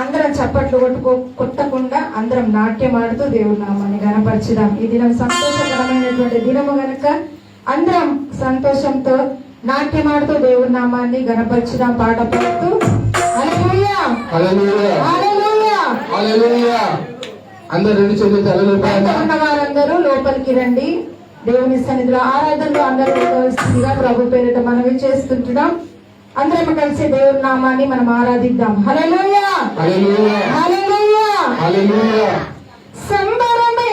అందరం చప్పట్లు కొట్టకుండా అందరం నాట్యం ఆడుతూ దేవుడి నామాన్ని గణపరచుదాం. ఈ దినం సంతోషకరమైనటువంటి దినము గనక అందరం సంతోషంతో నాట్యం ఆడుతూ దేవుడి నామాన్ని గణపరచుదాం. పాట పాడుతూ హల్లెలూయా హల్లెలూయా హల్లెలూయా. అందరూ ఉన్న వారందరూ లోపలికి రండి. దేవుని సన్నిధిలో ఆరాధనలో అందరూ స్థితిగా ప్రభు పేరిట మనవి చేస్తుంటున్నాం. అందరం కలిసి దేవుని నామాన్ని మనం ఆరాధిద్దాం. హల్లెలూయా హల్లెలూయా హల్లెలూయా హల్లెలూయా. సంబరమే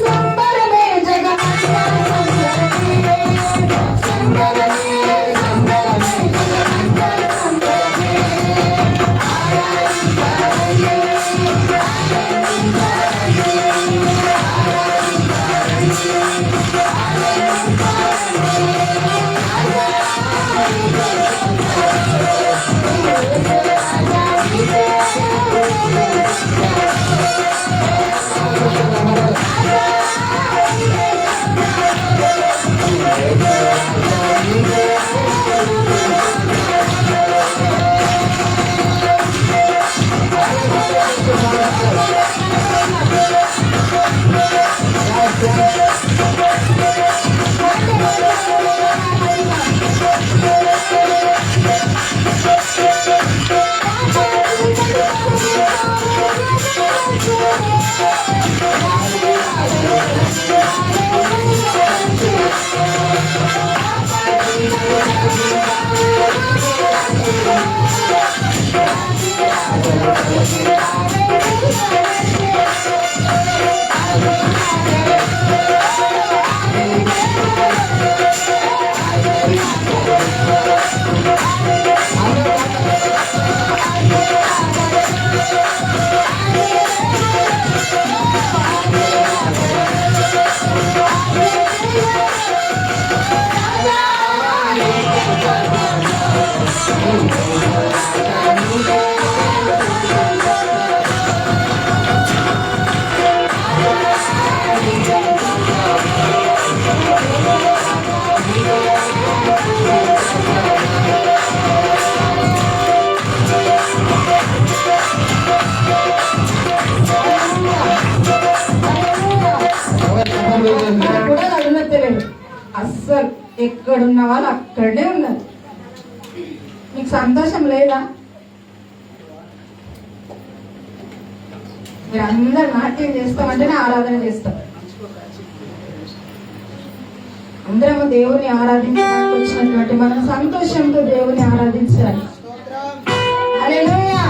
సంబరమే జగమంతా సంబరమే సంబరమే సంబరమే జగమంతా సంబరమే. అస్సలు ఎక్కడున్న వాళ్ళు అక్కడే ఉన్నారు. మీకు సంతోషం లేదా? మీరు అందరు నాట్యం చేస్తామంటేనే ఆరాధన చేస్తాం. అందరము దేవుని ఆరాధించడానికి వచ్చినటువంటి మనం సంతోషంతో దేవుని ఆరాధించాలి. హల్లెలూయా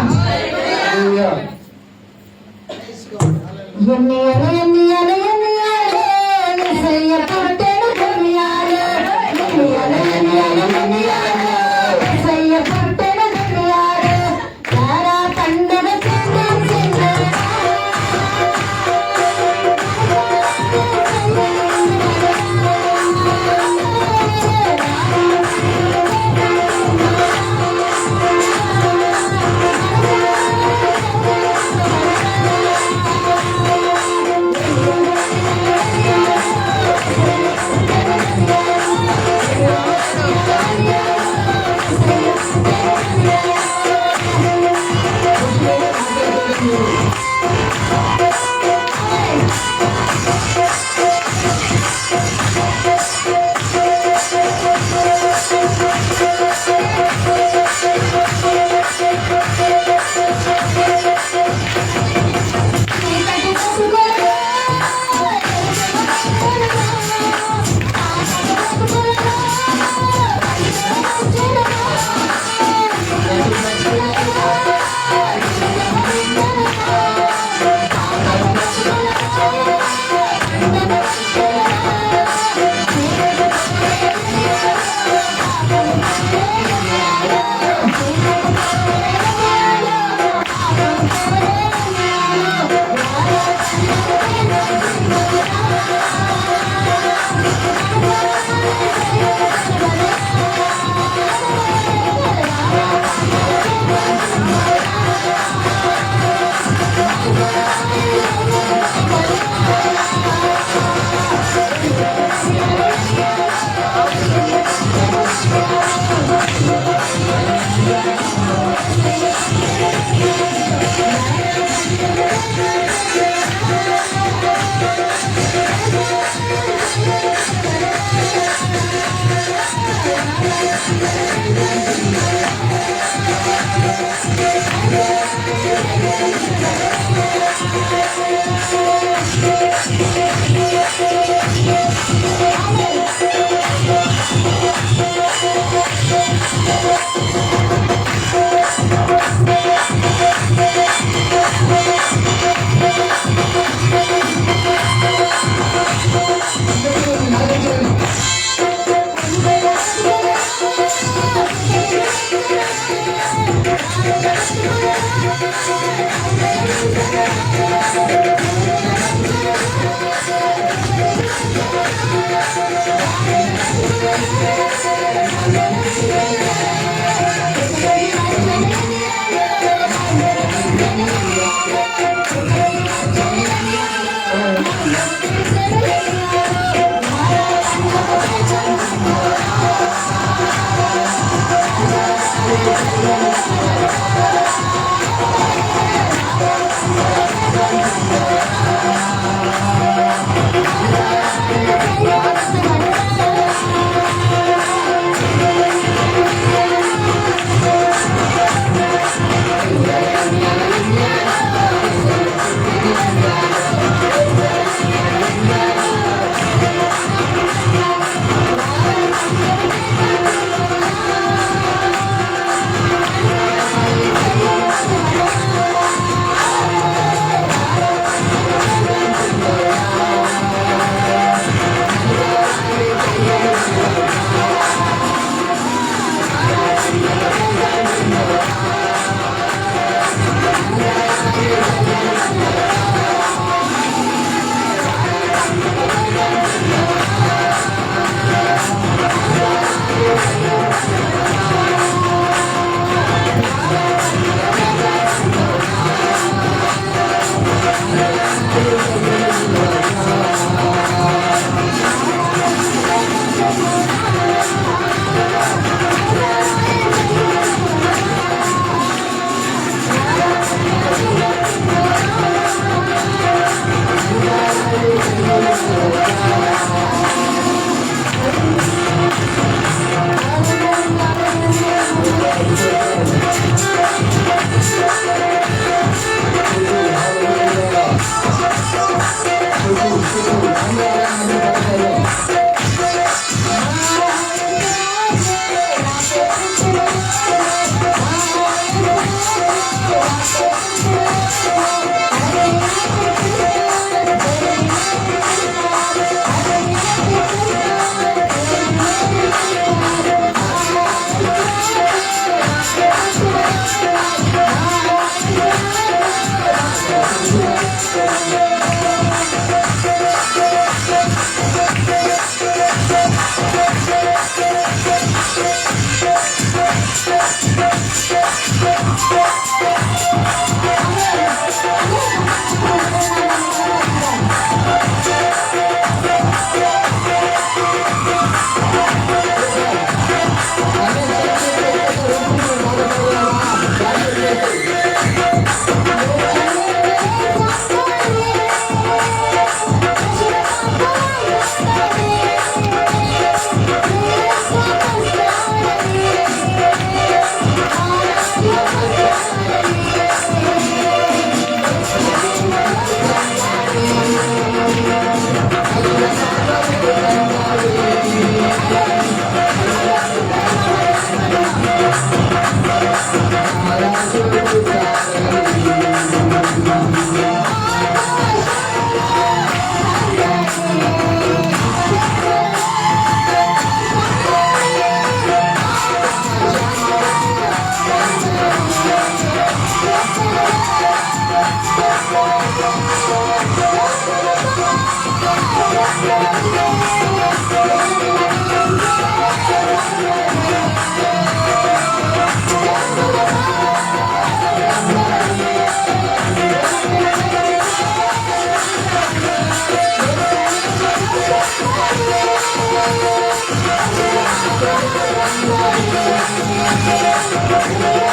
Thank you.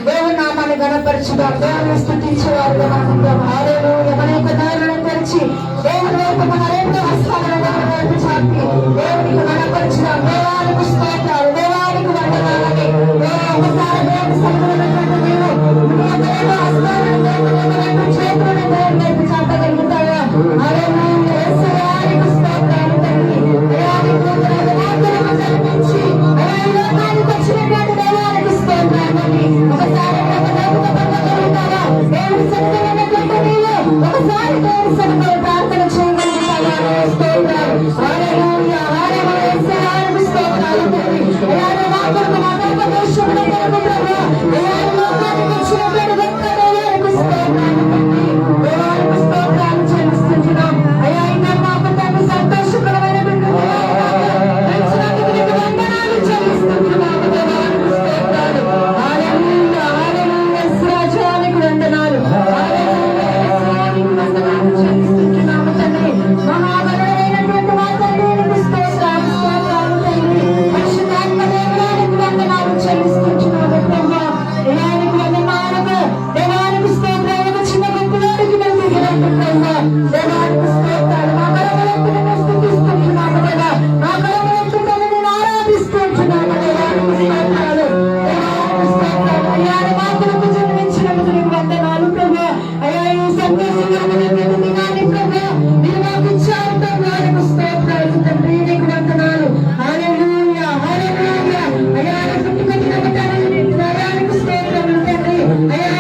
దేవుని నామాన్ని గణపరచుదాం, దేవుని స్తుతించేవారుగా మనం ఉందాం. హల్లెలూయా. మన యొక్క దారులను తెరిచి దేవుని వైపు మన రెండు హస్తాలను దేవుని వైపు చాపి దేవునికి గణపరచుదాం. దేవానికి స్తోత్రాలు, దేవానికి వందనాలని. ఒకసారి దేవుని సన్నిధిలో నీవు నీ యొక్క రెండు హస్తాలను దేవుని యొక్క రెండు చేతులను దేవుని వైపు చాపగలుగుతావా? హల్లెలూయా. యేసయ్యానికి స్తోత్రాలు తండ్రి. దేవానికి వందనాలు. వాక్యము జరిగించి ఈ లోకానికి వచ్చినటువంటి దేవానికి స్తోత్రాలు తండ్రి. ఒకసారి పొందగలుగుతావా? దేవుని సన్నిధిలో ఉన్నటువంటి నీవు ఒకసారి దేవుని సన్నిధిలో ప్రార్థన చేయగలుగుతావా? స్తోత్రాలు. హల్లెలూయా. హల్లెలూయా. యేసయ్యానికి స్తోత్రాలు తండ్రి. అయ్యా మా కొరకు మా దేశంలో జరుగుతావా? అయ్యా లోకానికి వచ్చినటువంటి గొప్ప దేవానికి స్తోత్రాలు తండ్రి. దేవానికి స్తోత్రాలు చెల్లిస్తున్నాం. అయ్యా ఇంకా మాకు తండ్రి సంతోషకరమైన వందనాలు చెల్లిస్తున్నాము. దేవానికి స్తోత్రాలు. హల్లెలూయా. హల్లెలూయా. రాజానికి వందనాలు. వందనాలు చెల్లిస్తున్నాము తండ్రి. మహాబలమైనటువంటి మా తండ్రికి స్తోత్రాలు. స్తోత్రాలు తండ్రి. పరిశుద్ధాత్మ దేవానికి వందనాలు చెల్లిస్తున్నాము ప్రభా. దేవానికి వందనాలకు, దేవానికి స్తోత్రాలకు చిన్న గుంపులోనికి మేము దిగినట్టు ప్రభా. దేవానికి స్తోత్రాలు. మా బలవంతుని మేము స్తుతిస్తున్నాము కదా. మా బలవంతుని నేను ఆరాధిస్తున్నాము. దేవానికి స్తోత్రాలు. దేవానికి స్తోత్రాలు. అయ్యా మా కొరకు జన్మించినందుకు నీకు వందనాలు ప్రభా. అయ్యా ఈ సంతోషకరమైనటువంటి దినాన్ని ప్రభా మీరు మాకు ఇచ్చారు ప్రభా. నీకు స్తోత్రాలు తండ్రి. నీకు వందనాలు. హల్లెలూయా. హల్లెలూయా. అయ్యా పుట్టుకొచ్చిన తండ్రి దయానికి స్తోత్రములు తండ్రి. అయ్యా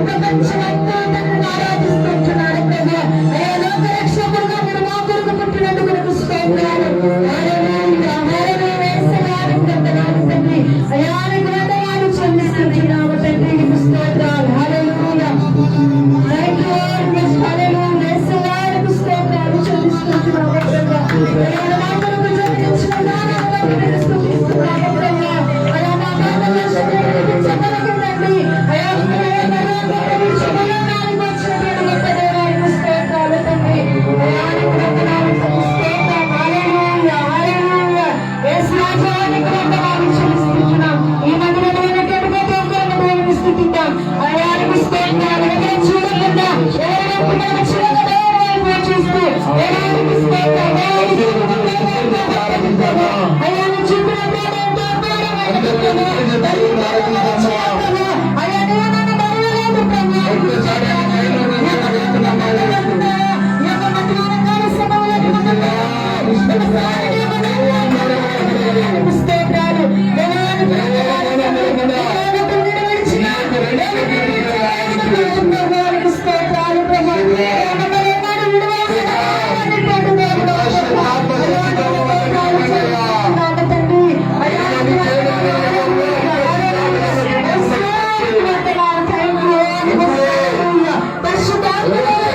ప్రపంచమంతా తండ్రిని ఆరాధిస్తున్నాడు ప్రభా. అయ్యా లోక రక్షకుడుగా మీరు మా కొరకు పుట్టినందుకు నీకు స్తోత్రాలు. హల్లెలూయా. హల్లెలూయా. యేసయ్యానికి వందనాలు తండ్రి. అయ్యా నీకు వందనాలు చెల్లిస్తున్నాము తండ్రి. నీకు స్తోత్రాలు. హల్లెలూయా. Thank you Lord. హల్లెలూయా. యేసయ్యానికి స్తోత్రాలు చెల్లిస్తున్నాము ప్రభా. అయ్యా మా కొరకు జన్మించిన దానిని బట్టి నిన్ను స్తుతిస్తున్నాము ప్రభా. అయ్యా మా భారతదేశానికి చెందలకు తండ్రి. అయ్యా చెందడానికి వచ్చినటువంటి గొప్ప దేవానికి స్తోత్రాలు తండ్రి. అయ్యా నీకు వందనాలు స్తోత్రం. హల్లెలూయా. హల్లెలూయా. యేసు రాజానికి వందనాలు చెల్లిస్తున్నాం. ఈ మందిరంలో ఉన్నటువంటి ప్రతి ఒక్కరిని దేవుని స్తుతిద్దాం. అయ్యా నీకు స్తోత్రాలు. ఎవరు చూడకుండా ఎవరు మనం చిన్నగా దేవుని వైపు చూస్తూ దేవునికి స్తోత్రం. దేవునికి అయ్యా నీ చూపిన ప్రేమ ఎంతో అయ్యా నేను నన్ను మరవలేదు ప్రభా. స్తోత్రాలు. దేవానికి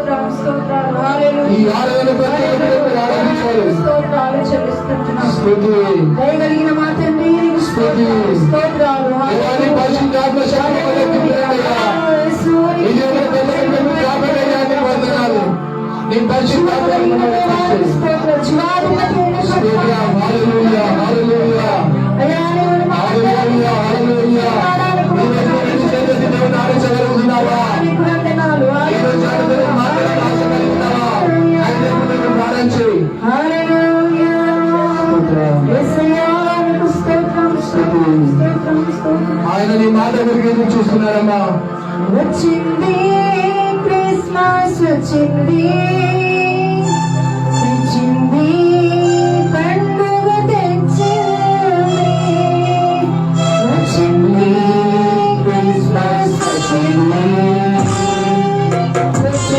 స్తోత్రాలు ప్రభా. తండ్రి అయ్యా దయగలిగిన మా తండ్రి స్తోత్రాలు. ఆయన నీ మాట ఎదురు చూస్తున్నారమ్మా. వచ్చింది క్రిస్మస్ వచ్చింది, వచ్చింది పండుగ తెచ్చింది. వచ్చింది క్రిస్మస్ వచ్చింది, వచ్చింది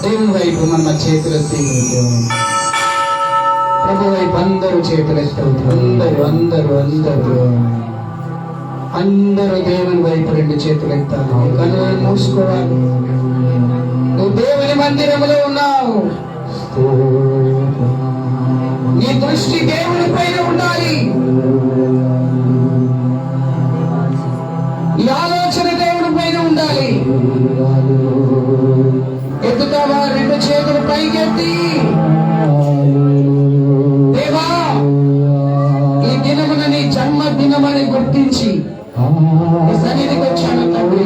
దేవుని వైపు మన చేతులెత్తి ప్రభు వైపు అందరూ చేతులెత్తవుతారు. అందరూ దేవుని వైపు రెండు చేతులు ఎత్తాలి. కళ్ళు మూసుకోవాలి. నువ్వు దేవుని మందిరములో ఉన్నావు. నీ దృష్టి దేవుని పైన ఉండాలి. నీ ఆలోచన దేవుని పైన ఉండాలి. ఎత్తుతావా? రెండు చేతులు పైకెత్తి, దేవా ఈ దినమున నీ జన్మదినమని గుర్తించి నీ సన్నిధికి వచ్చాను తండ్రి.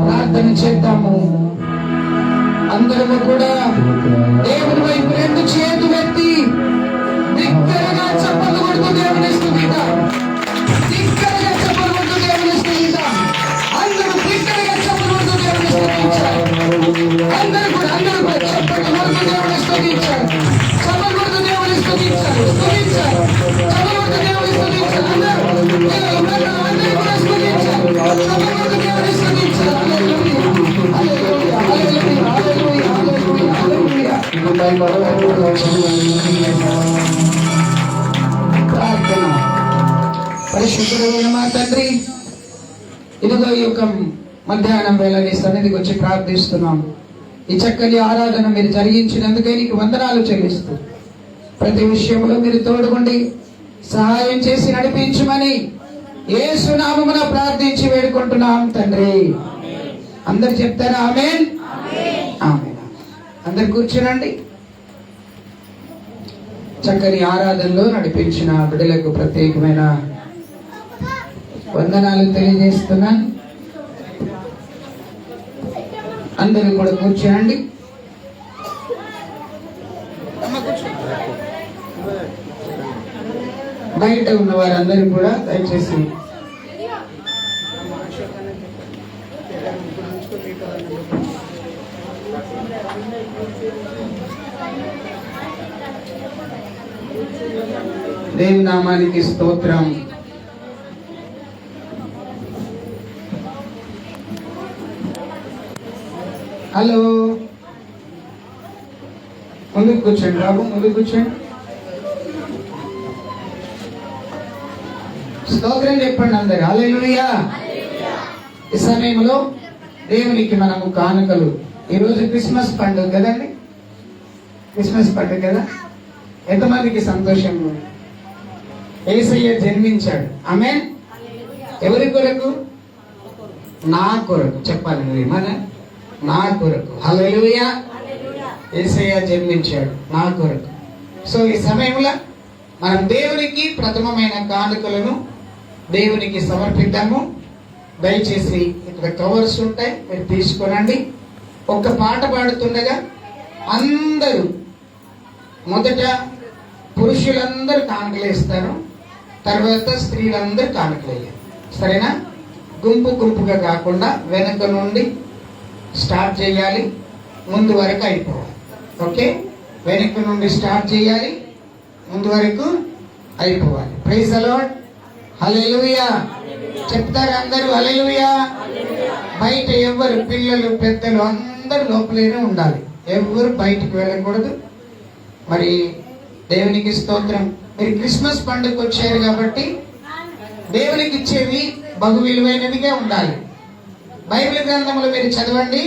ప్రార్థన చేద్దాము. అందరము కూడా దేవుని వైపు రెండు చేతులు ఎత్తి దిక్కరగా చప్పట్లు కొడుతూ దేవుని స్తుతిద్దాం. దిక్కరగా చప్పట్లు కొడుతూ దేవుని స్తుతిద్దాం. అందరూ దిక్కరగా చప్పట్లు కొడుతూ దేవుని స్తుతించాలి. అందరూ కూడా చప్పట్లు కొడుతూ దేవుని స్తుతించాలి. చప్పట్లు కొడుతూ దేవుని స్తుతించాలి. చప్పట్లు కొడుతూ దేవుని స్తుతించాలి. అందరూ కూడా స్తుతించాలి. చప్పట్లు కొడుతూ దేవుని స్తుతించాలి. హల్లెలూయా, హల్లెలూయా, హల్లెలూయా, హల్లెలూయా, హల్లెలూయా. ప్రార్థన. పరిశుద్ధుడైన మా తండ్రి, ఇదిగో ఈ యొక్క మధ్యాహ్నం వేళ నీ సన్నిధికి వచ్చి ప్రార్థిస్తున్నాం. ఈ చక్కని ఆరాధన మీరు జరిగించినందుకే నీకు వందనాలు చెల్లిస్తూ, ప్రతి విషయంలో మీరు తోడుగుండి సహాయం చేసి నడిపించమని యేసు నామమున ప్రార్థించి వేడుకుంటున్నాం తండ్రి. అందరు చెప్తారా ఆమేన్? ఆమేన్. అందరు కూర్చోనండి. చక్కని ఆరాధనలో నడిపించిన బిడ్డలకు ప్రత్యేకమైన వందనాలు తెలియజేస్తున్నాను. అందరూ కూడా కూర్చోండి. బయట ఉన్న వారందరూ కూడా దయచేసి దేవుని నామానికి స్తోత్రం. హలో, ముందుకు కూర్చోండి బాబు, ముందుకు కూర్చోండి. స్తోత్రం చెప్పండి అందరు. హల్లెలూయా. ఈ సమయంలో దేవునికి మనము కానుకలు, ఈరోజు క్రిస్మస్ పండుగ కదండి, క్రిస్మస్ పండుగ కదా. ఎంతమందికి సంతోషం? యేసయ్య జన్మించాడు. ఆమేన్. ఎవరి కొరకు? నా కొరకు. చెప్పాలి మీరు మన నా కొరకు. హల్లెలూయా. యేసయ్య జన్మించాడు నా కొరకు. సో ఈ సమయంలో మనం దేవునికి ప్రథమమైన కానుకలను దేవునికి సమర్పిద్దాము. దయచేసి ఇక్కడ కవర్స్ ఉంటాయి, మీరు తీసుకోనండి. ఒక్క పాట పాడుతుండగా అందరూ మొదట పురుషులందరూ కానుకలు వేస్తారు, తర్వాత స్త్రీలందరూ కానుకలు వేయాలి. సరేనా? గుంపు గుంపుగా కాకుండా వెనక నుండి స్టార్ట్ చేయాలి, ముందు వరకు అయిపోవాలి. ఓకే, వెనక నుండి స్టార్ట్ చేయాలి, ముందు వరకు అయిపోవాలి. Praise the Lord. హల్లెలూయా. చెప్తారు అందరూ హల్లెలూయా. బయట ఎవరు, పిల్లలు పెద్దలు అందరూ లోపలనే ఉండాలి, ఎవరు బయటకు వెళ్ళకూడదు. మరి దేవునికి స్తోత్రం. మీరు క్రిస్మస్ పండుగకు వచ్చారు కాబట్టి దేవునికి ఇచ్చేవి బహు విలువైనవిగా ఉండాలి. బైబిల్ గ్రంథంలో మీరు చదవండి,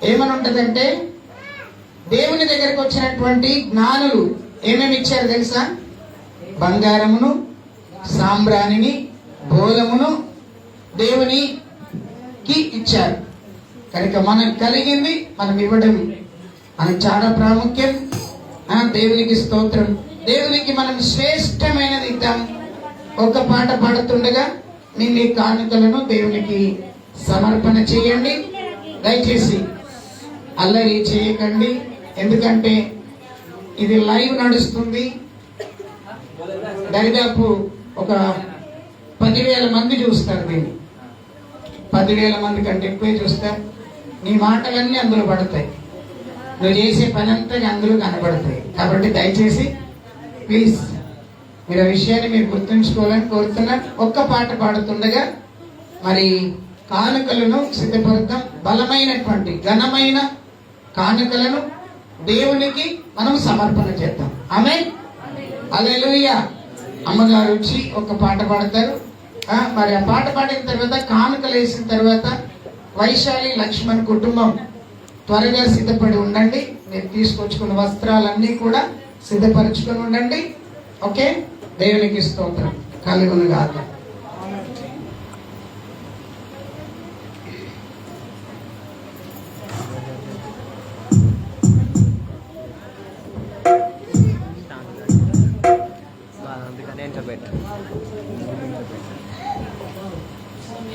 ఏమని ఉంటదంటే దేవుని దగ్గరకు వచ్చినటువంటి జ్ఞానులు ఏమేమి ఇచ్చారు తెలుసా? బంగారమును, సాంబ్రాణిని, బోలమును దేవునికి ఇచ్చారు. కనుక మనకు కలిగింది మనం ఇవ్వడం మనకు చాలా ప్రాముఖ్యం. దేవునికి స్తోత్రం. దేవునికి మనం శ్రేష్టమైనది ఇద్దాం. ఒక పాట పాడుతుండగా మీ కానుకలను దేవునికి సమర్పణ చేయండి. దయచేసి అల్లరి చేయకండి, ఎందుకంటే ఇది లైవ్ నడుస్తుంది. దరిదాపు ఒక 10,000 మంది చూస్తారు దీన్ని. 10,000 మంది కంటే ఎక్కువే చూస్తారు. నీ మాటలన్నీ అందులో పడతాయి, నువ్వు చేసే పని అంతా అందులో కనబడతాయి. కాబట్టి దయచేసి ప్లీజ్ మీరు ఆ విషయాన్ని మీరు గుర్తుంచుకోవాలని కోరుతున్నాను. ఒక్క పాట పాడుతుండగా మరి కానుకలను సిద్ధపడతాం. బలమైనటువంటి ఘనమైన కానుకలను దేవునికి మనం సమర్పణ చేద్దాం. ఆమేన్. హల్లెలూయా. అమ్మగారు వచ్చి ఒక పాట పాడతారు. మరి ఆ పాట పాడిన తర్వాత కానుకలు వేసిన తర్వాత వైశాలి లక్ష్మణ్ కుటుంబం త్వరగా సిద్ధపడి ఉండండి. మీరు తీసుకొచ్చుకున్న వస్త్రాలన్నీ కూడా సిద్ధపరచుకొని ఉండండి. ఓకే, దేవునికి స్తోత్రం కలుగునుగాక.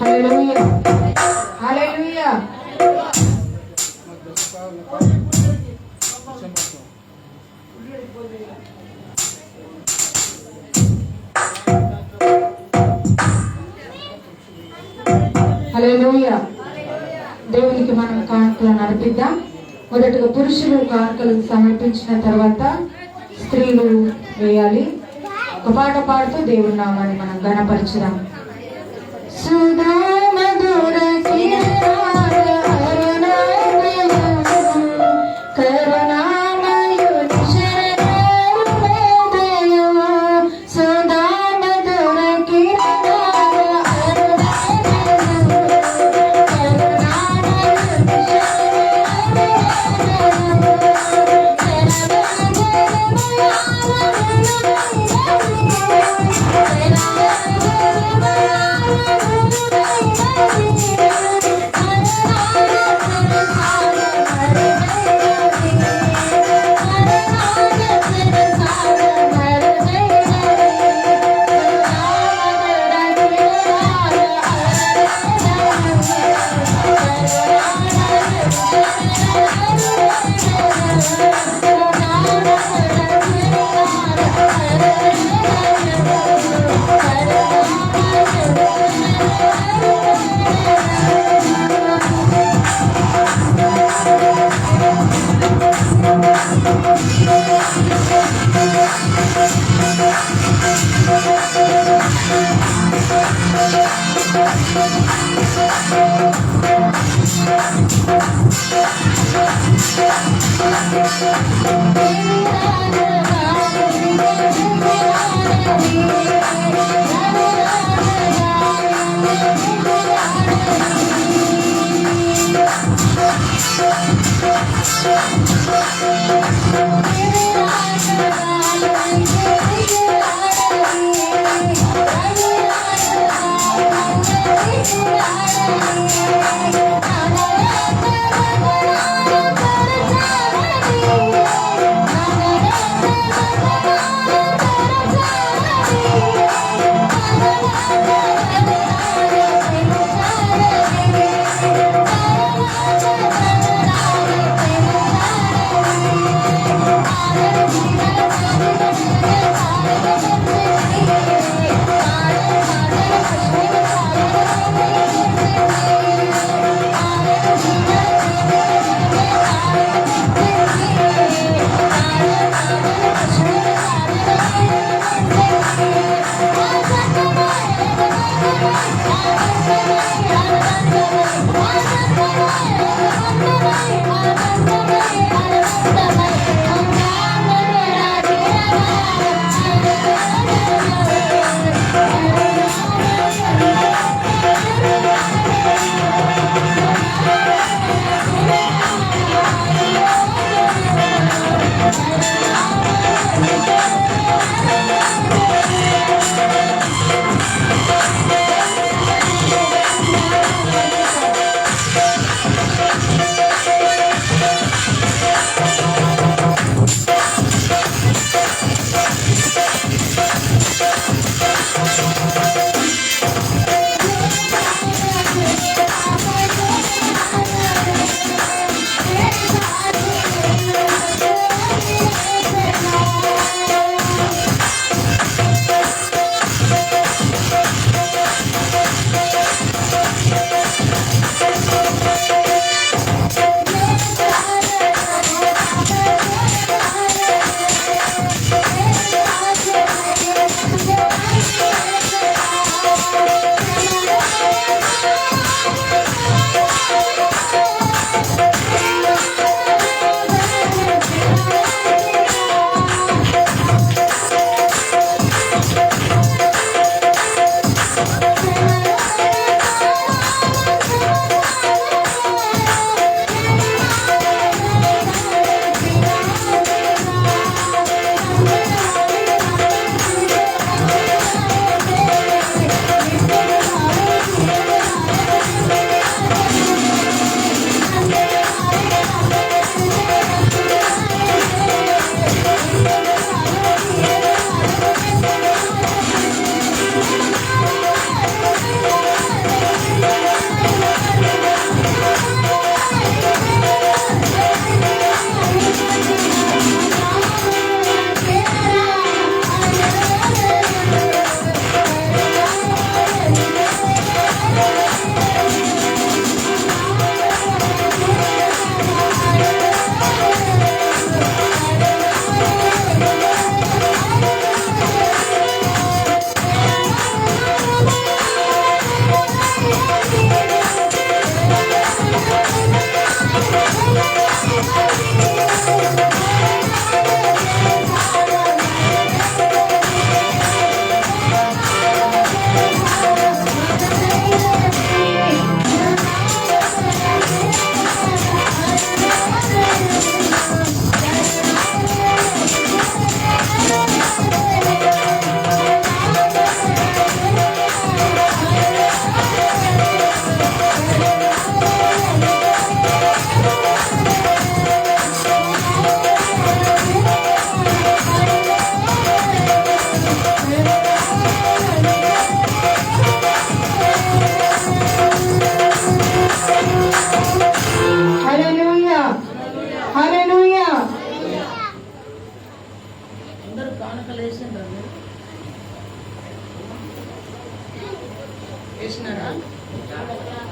హల్లెలూయా. హల్లెలూయా. హల్లెలూయా. దేవునికి మనం కానుకలను అర్పిద్దాం. మొదటగా పురుషులు కానుకలు సమర్పించిన తర్వాత స్త్రీలు వేయాలి. ఒక పాట పాడుతూ దేవుని నామాన్ని మనం ఘనపరచుదాం. సుధా మధుర కిరణాల అరుణాలయము కరుణామయుని శరణాలయము. సుధా మధుర కిరణాల అరుణాలయము కరుణామయుని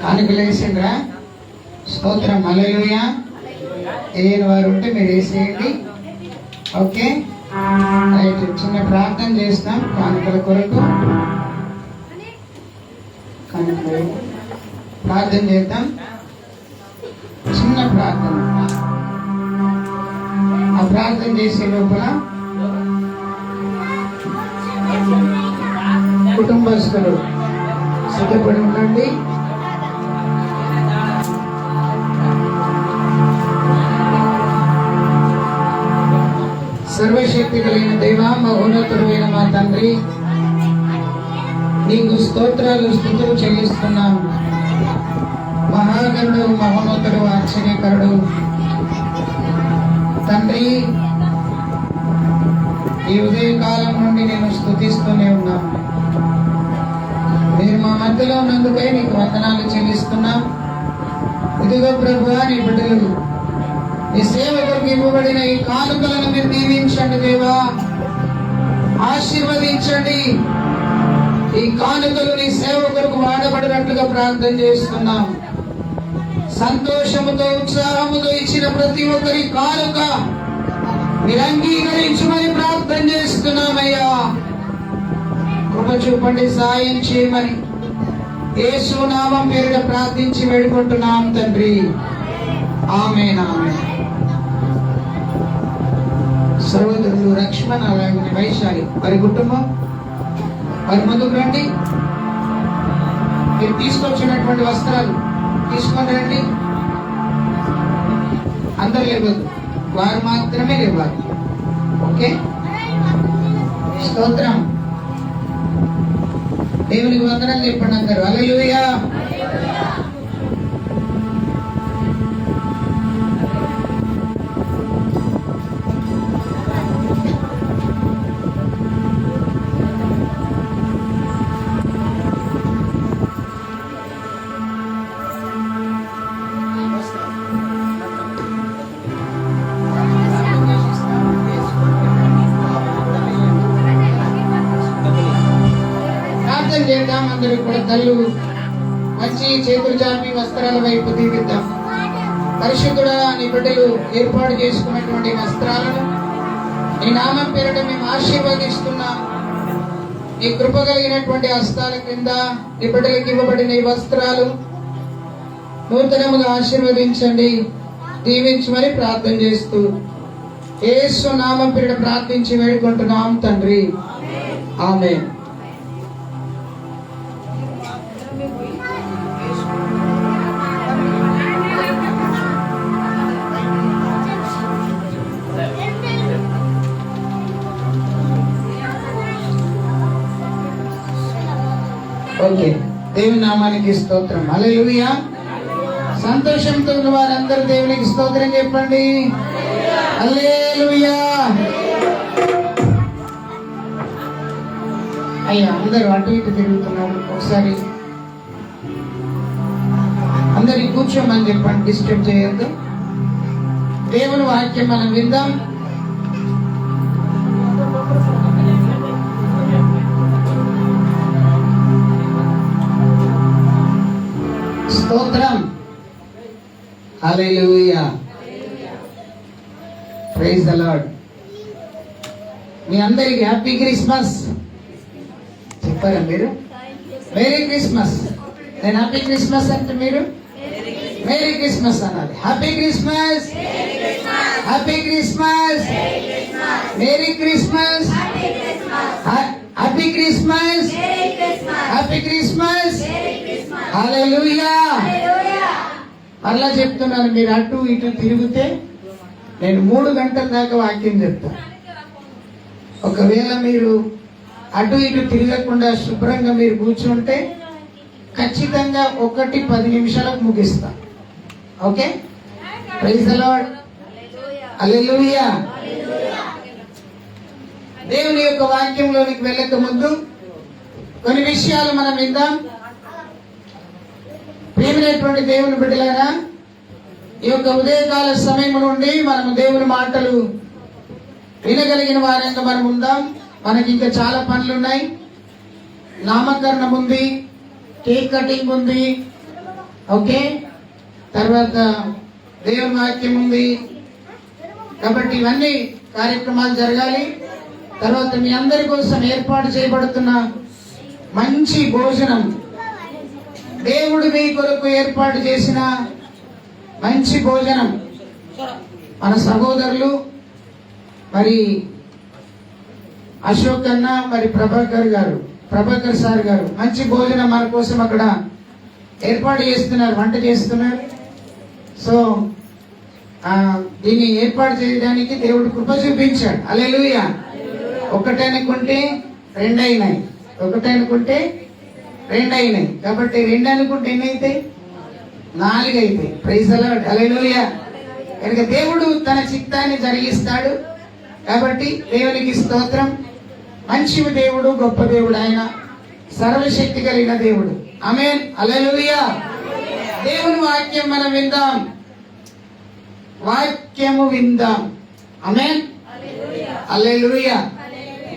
కానుకలు వేసిండ్రా? స్తోత్రం, హల్లెలూయా. ఏం వారు ఉంటే మీరు వేసేయండి. Okay right. చిన్న ప్రార్థన చేస్తాం కానుకల కొరకు. కానుకలు ప్రార్థన చేద్దాం. చిన్న ప్రార్థన. ఆ ప్రార్థన చేసే లోపల కుటుంబస్తులు సిద్ధపడి ఉండండి. సర్వశక్తి కలిగిన దైవ, మహోన్నతుడైన మా తండ్రి, నీకు స్తోత్రాలు స్తుతులు చెల్లిస్తున్నాం. మహాగణుడు, మహోన్నతుడు, ఆశ్చర్యకరుడు తండ్రి, ఈ ఉదయకాలం నుండి నేను స్తుతిస్తూనే ఉన్నాను. మీరు మా మధ్యలో ఉన్నందుకై నీకు వందనాలు చెల్లిస్తున్నాం. ఇదిగో ప్రభువా, నీ బిడ్డలు నీ సేవకులకు ఇవ్వబడిన ఈ కానుకలను మీరు దీవించండి దేవా, ఆశీర్వదించండి. ఈ కానుకలు నీ సేవకులకు వాడబడినట్లుగా ప్రార్థన చేస్తున్నాం. సంతోషముతో ఉత్సాహముతో ఇచ్చిన ప్రతి ఒక్కరి కానుక మీరు అంగీకరించమని ప్రార్థన చేస్తున్నామయ్యా. కృప చూపండి, సాయం చేయమని యేసు నామం పేరిట ప్రార్థించి వేడుకుంటున్నాం తండ్రి. ఆమేన్, ఆమేన్. సహోదరులు లక్ష్మణ్ అలాగే వైశాలి వారి కుటుంబం వారి ముందుకు రండి. మీరు తీసుకొచ్చినటువంటి వస్త్రాలు తీసుకొని రండి. అందరు లేవద్దు, వారు మాత్రమే లేవాలి. ఓకే, స్తోత్రం. దేవునికి వందనాలు చెప్పండి అందరూ. హల్లెలూయా. ప్రార్థన చేద్దాం. అందరూ కూడా కళ్ళు మంచి చేతులు చాపి వస్త్రాల వైపు తీపిద్దాం. పరిశుద్ధుడా, నీ బిడ్డలు ఏర్పాటు చేసుకున్నటువంటి వస్త్రాలను నీ నామం పేరిట మేము ఆశీర్వదిస్తున్నాం. నీ కృప కలిగినటువంటి హస్తాల క్రింద నీ బిడ్డలకు ఇవ్వబడిన ఈ వస్త్రాలు నూతనముగా ఆశీర్వదించండి, దీవించమని ప్రార్థన చేస్తూ యేసు నామం పేరిట ప్రార్థించి వేడుకుంటున్నాం తండ్రి. ఆమేన్. ఓకే, దేవుని నామానికి స్తోత్రం. హల్లెలూయా. సంతోషంతో ఉన్న వారందరూ దేవునికి స్తోత్రం చెప్పండి. హల్లెలూయా. అయ్యా, అందరూ అటు ఇటు తిరుగుతున్నారు. ఒకసారి అందరికి కూర్చోమని చెప్పండి, డిస్టర్బ్ చేయొద్దు. దేవుని వాక్యం మనం విందాం. స్తోత్రం. హల్లెలూయా. Praise the Lord. మీ అందరికి హ్యాపీ క్రిస్మస్ చెప్పారా మీరు? Merry Christmas. నేను హ్యాపీ క్రిస్మస్ అంటే మీరు మేరీ క్రిస్మస్ అనాలి. Happy Christmas, happy Christmas, merry Christmas, happy Christmas, happy Christmas. హల్లెలూయా. మరలా చెప్తున్నాను, మీరు అటు ఇటు తిరిగితే నేను 3 గంటల దాకా వాక్యం చెప్తాను. ఒకవేళ మీరు అటు ఇటు తిరగకుండా శుభ్రంగా మీరు కూర్చుంటే ఖచ్చితంగా 1-10 నిమిషాలకు ముగిస్తా. Okay, praise the Lord. హల్లెలూయా. దేవుని యొక్క వాక్యంలోనికి వెళ్ళక ముందు కొన్ని విషయాలు మనం విందాం. ప్రియమైనటువంటి దేవుని బిడ్డలారా, ఈ యొక్క ఉదయకాల సమయం నుండి మనం దేవుని మాటలు వినగలిగిన వారంగా మనం ఉందాం. మనకి ఇంకా చాలా పనులు ఉన్నాయి. నామకరణం ఉంది, కేక్ కటింగ్ ఉంది, ఓకే, తర్వాత దేవుని వాక్యం ఉంది. కాబట్టి ఇవన్నీ కార్యక్రమాలు జరగాలి. తర్వాత మీ అందరి కోసం ఏర్పాటు చేయబడుతున్న మంచి భోజనం, దేవుడు మీ కొరకు ఏర్పాటు చేసిన మంచి భోజనం, మన సహోదరులు మరి అశోక్ అన్న, మరి ప్రభాకర్ సార్ గారు మంచి భోజనం మన కోసం అక్కడ ఏర్పాటు చేస్తున్నారు, వంట చేస్తున్నారు. సో దీన్ని ఏర్పాటు చేయడానికి దేవుడు కృప చూపించాడు. హల్లెలూయా. 1 అనుకుంటే 2 అయినాయి, 1 అనుకుంటే 2 అయినాయి. కాబట్టి 2 అనుకుంటే ఎన్ని అవుతాయి? 4 అవుతాయి. Praise the Lord. హల్లెలూయా. కనుక దేవుడు తన చిత్తాన్ని జరిగిస్తాడు. కాబట్టి దేవునికి స్తోత్రం. మంచి దేవుడు, గొప్ప దేవుడు ఆయన, సర్వశక్తి కలిగిన దేవుడు. ఆమేన్. హల్లెలూయా. దేవుని వాక్యం మనం విందాం, వాక్యము విందాం. ఆమేన్. హల్లెలూయా.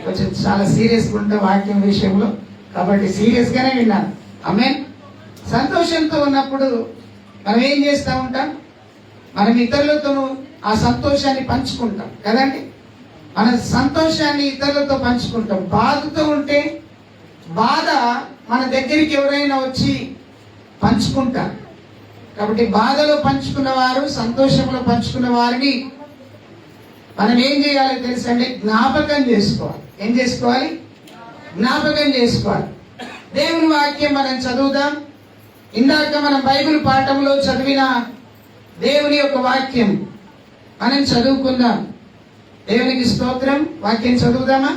కొంచెం చాలా సీరియస్ గా ఉంటాం వాక్యం విషయంలో, కాబట్టి సీరియస్ గానే విన్నాను. ఆమేన్. సంతోషంతో ఉన్నప్పుడు మనం ఏం చేస్తూ ఉంటాం? మనం ఇతరులతో ఆ సంతోషాన్ని పంచుకుంటాం కదండి. మన సంతోషాన్ని ఇతరులతో పంచుకుంటాం. బాధతో ఉంటే బాధ మన దగ్గరికి ఎవరైనా వచ్చి పంచుకుంటారు. కాబట్టి బాధలో పంచుకున్న వారు, సంతోషంలో పంచుకున్న వారిని మనం ఏం చేయాలో తెలుసండి? జ్ఞాపకం చేసుకోవాలి. ఏం చేసుకోవాలి? జ్ఞాపకం చేసుకోవాలి. దేవుని వాక్యం మనం చదువుదాం. ఇందాక మనం బైబిల్ పాఠంలో చదివిన దేవుని యొక్క వాక్యం మనం చదువుకుందాం. దేవునికి స్తోత్రం. వాక్యం చదువుదామా?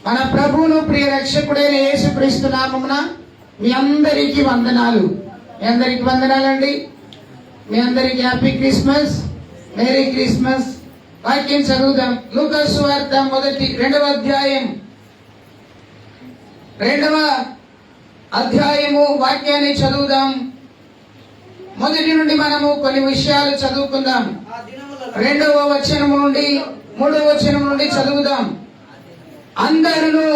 మన ప్రభువును ప్రియ రక్షకుడైన యేసుక్రీస్తు నామమున మీ అందరికీ వందనాలు. మీ అందరికీ వందనాలండి. మీ అందరికీ హ్యాపీ క్రిస్మస్, మేరీ క్రిస్మస్. వాక్యం చదువుదాం. లూకా సువార్త 2వ అధ్యాయము వాక్యాన్ని చదువుదాం. మొదటి నుండి మనము కొన్ని విషయాలు చదువుకుందాం. 2వ వచనము నుండి 3వ వచనం నుండి చదువుదాం. అందరూ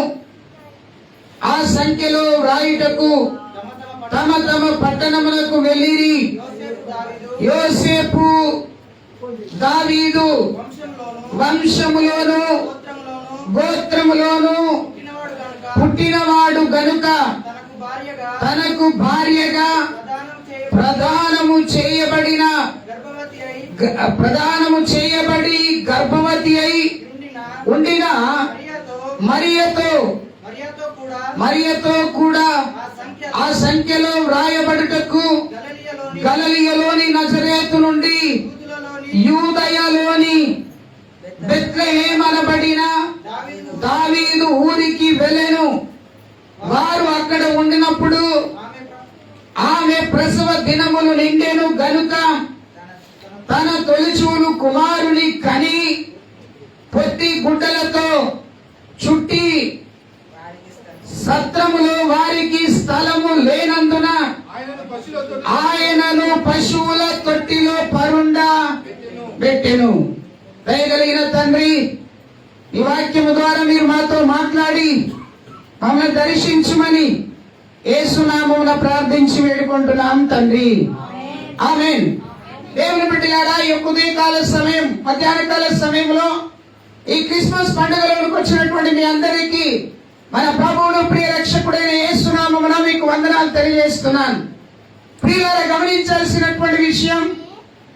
ఆ సంఖ్యలో వ్రాయుటకు తమ తమ పట్టణములకు వెళ్ళిరి. యోసేపు దావీదు వంశములోను గోత్రములోను పుట్టినవాడు గనుక తనకు భార్యగా ప్రదానము చేయబడి గర్భవతి అయి ఉండిన మరియతో కూడా ఆ సంఖ్యలో వ్రాయబడుటకు గలిలయలోని నజరేతు నుండి యూదయలోని బెత్లెహేమనబడిన దావీదు ఊరికి వెళ్ళెను. వారు అక్కడ ఉండినప్పుడు ఆమె ప్రసవ దినములు నిండెను గనుక తన తొలిచూలు కుమారుని కని పొత్తి గుడ్డలతో చుట్టి సత్రములో వారికి స్థలము లేనందున ఆయనను పశువుల తొట్టిలో పరుండ పెట్టెను. దయగలిగిన తండ్రి, ఈ వాక్యము ద్వారా మీరు మాతో మాట్లాడి మమ్మల్ని దర్శించమని యేసునామమున ప్రార్థించి వేడుకుంటున్నాం తండ్రి. ఆమేన్. దేవుని బిడ్డలారా, ఈ ఉదయకాల సమయం, మధ్యాహ్న కాల సమయంలో ఈ క్రిస్మస్ పండుగలోకి వచ్చినటువంటి మీ అందరికీ మన ప్రభువును ప్రియ రక్షకుడైన యేసునామమున మీకు వందనాలు తెలియజేస్తున్నాను. ప్రియులారా, గమనించాల్సినటువంటి విషయం,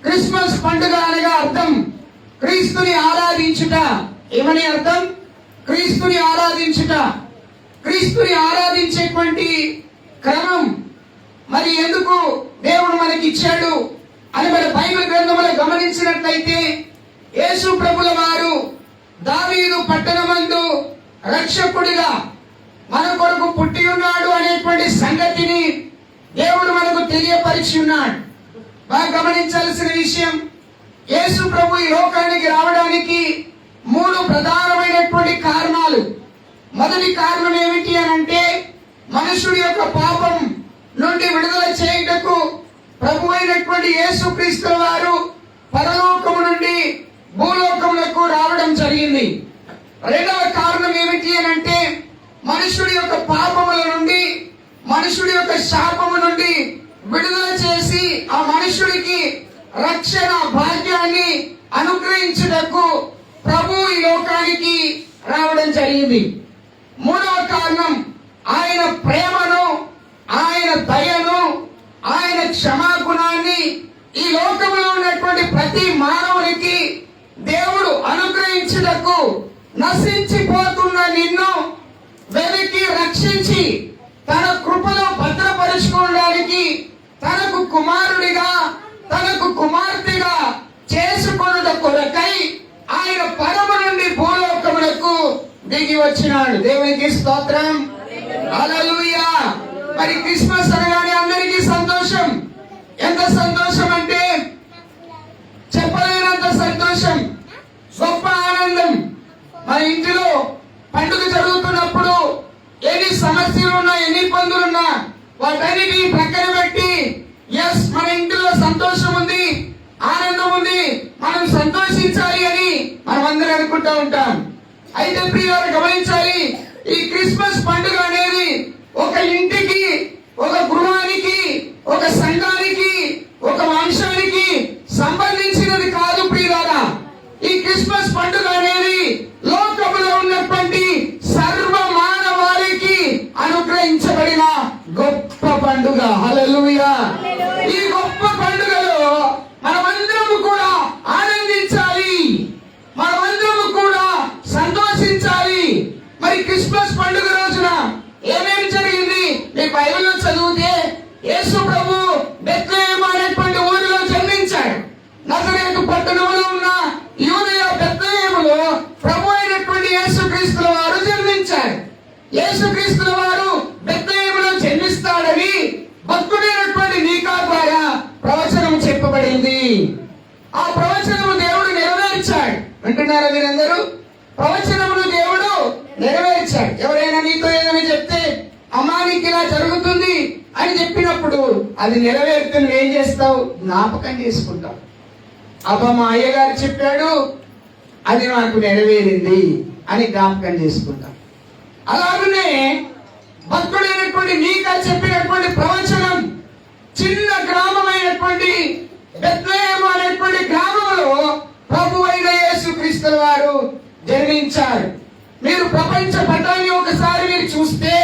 క్రిస్మస్ పండుగ అనగా అర్థం క్రీస్తుని ఆరాధించుట. ఏమని అర్థం? క్రీస్తుని ఆరాధించుట. క్రీస్తుని ఆరాధించేటువంటి క్రమం మరి ఎందుకు దేవుడు మనకి ఇచ్చాడు అని మన బైబిల్ గ్రంథంలో గమనించినట్లయితే, యేసు ప్రభుల వారు దావీదు పట్టణమందు రక్షకుడిగా మన కొరకు పుట్టి ఉన్నాడు అనేటువంటి సంగతిని దేవుడు మనకు తెలియపరిచి ఉన్నాడు. బాగా గమనించాల్సిన విషయం, యేసు ప్రభు ఈ లోకానికి రావడానికి 3 ప్రధానమైనటువంటి కారణాలు. మొదటి కారణం ఏమిటి అనంటే, మనుషుడి యొక్క పాపం నుండి విడుదల చేయుటకు ప్రభు అయినటువంటి యేసుక్రీస్తు వారు పరలోకము నుండి భూలోకములకు రావడం జరిగింది. రెండవ కారణం ఏమిటి అనంటే, మనుషుడి యొక్క పాపముల నుండి, మనుషుడి యొక్క శాపము నుండి విడుదల చేసి ఆ మనుషుడికి రక్షణ భాగ్యాన్ని అనుగ్రహించుటకు ప్రభు ఈ లోకానికి రావడం జరిగింది. మూడవ కారణం, ఆయన ప్రేమను, ఆయన దయను, ఆయన క్షమాగుణాన్ని ఈ లోకంలో ఉన్నటువంటి ప్రతి మానవునికి దేవుడు అనుగ్రహించుటకు నశించిపోతున్న నిన్ను వెలికి రక్షించి తన కృపలో భద్రపరుచుకోవడానికి తనకు కుమారుడిగా, తనకు కుమార్తెగా చేసుకొనుట కొరకై ఆయన పరమ నుండి భూలోకములకు దిగి వచ్చినాడు. దేవునికి స్తోత్రం. హల్లెలూయా. మరి క్రిస్మస్ అనగానే అందరికీ సంతోషం. ఎంత సంతోషం అంటే చెప్పలేనంత సంతోషం, గొప్ప ఆనందం. మన ఇంటిలో పండుగ జరుగుతున్నప్పుడు ఎన్ని సమస్యలున్నా, ఎన్ని ఇబ్బందులున్నా వాటన్నిటిని ప్రక్కన పెట్టి, ఎస్ మన ఇంటిలో సంతోషం ఉంది, ఆనందం ఉంది, మనం సంతోషించాలి అని మనం అందరూ అనుకుంటూ ఉంటాం. అయితే ప్రియులారా, గమనించాలి, ఈ క్రిస్మస్ పండుగ అనేది ఒక ఇంటికి, ఒక గృహానికి, ఒక సంఘానికి, ఒక వంశానికి సంబంధించినది కాదు ప్రియులారా. ఈ క్రిస్మస్ పండుగ అనేది లోకములో ఉన్నటువంటి సర్వ మానవాళికి అనుగ్రహించబడిన గొప్ప పండుగ. హల్లెలూయా. ఈ గొప్ప పండుగలో మనమందరము కూడా ఆనందించాలి, మనమందరము కూడా సంతోషించాలి. మరి క్రిస్మస్ పండుగ రోజున ఏమేమి జరిగింది మీకు బైబిల్లో చదివితే, యేసు ప్రభు బెత్లెహేము అనేటువంటి ఊరిలో జన్మించాడు. నజరేతు పట్టణంలో ఉన్న యూదయ బెత్లెహేములో యేసుక్రీస్తుల వారు బెత్లెహేములో జన్మిస్తాడని భక్తుడైనటువంటి మీకా ద్వారా ప్రవచనం చెప్పబడింది. ఆ ప్రవచనము దేవుడు నెరవేర్చాడు. వింటున్నారా మీరందరూ? ప్రవచనమును దేవుడు నెరవేర్చాడు. ఎవరైనా నీతో ఏదైనా చెప్తే అమ్మా నీకు ఇలా జరుగుతుంది అని చెప్పినప్పుడు అది నెరవేరుతూ ఏం చేస్తావు? జ్ఞాపకం చేసుకుంటావు. అబ్బా మా అయ్యగారు చెప్పాడు, అది నాకు నెరవేరింది అని జ్ఞాపకం చేసుకుంటాం. అలాగనే భక్తుడైనటువంటి మీకా చెప్పినటువంటి ప్రవచనం చిన్న గ్రామమైనటువంటి బెత్లెహేము అనేటువంటి గ్రామంలో ప్రభు అయిన యేసుక్రీస్తుల వారు జన్మించారు. మీరు ప్రపంచ పటాన్ని ఒకసారి మీరు చూస్తే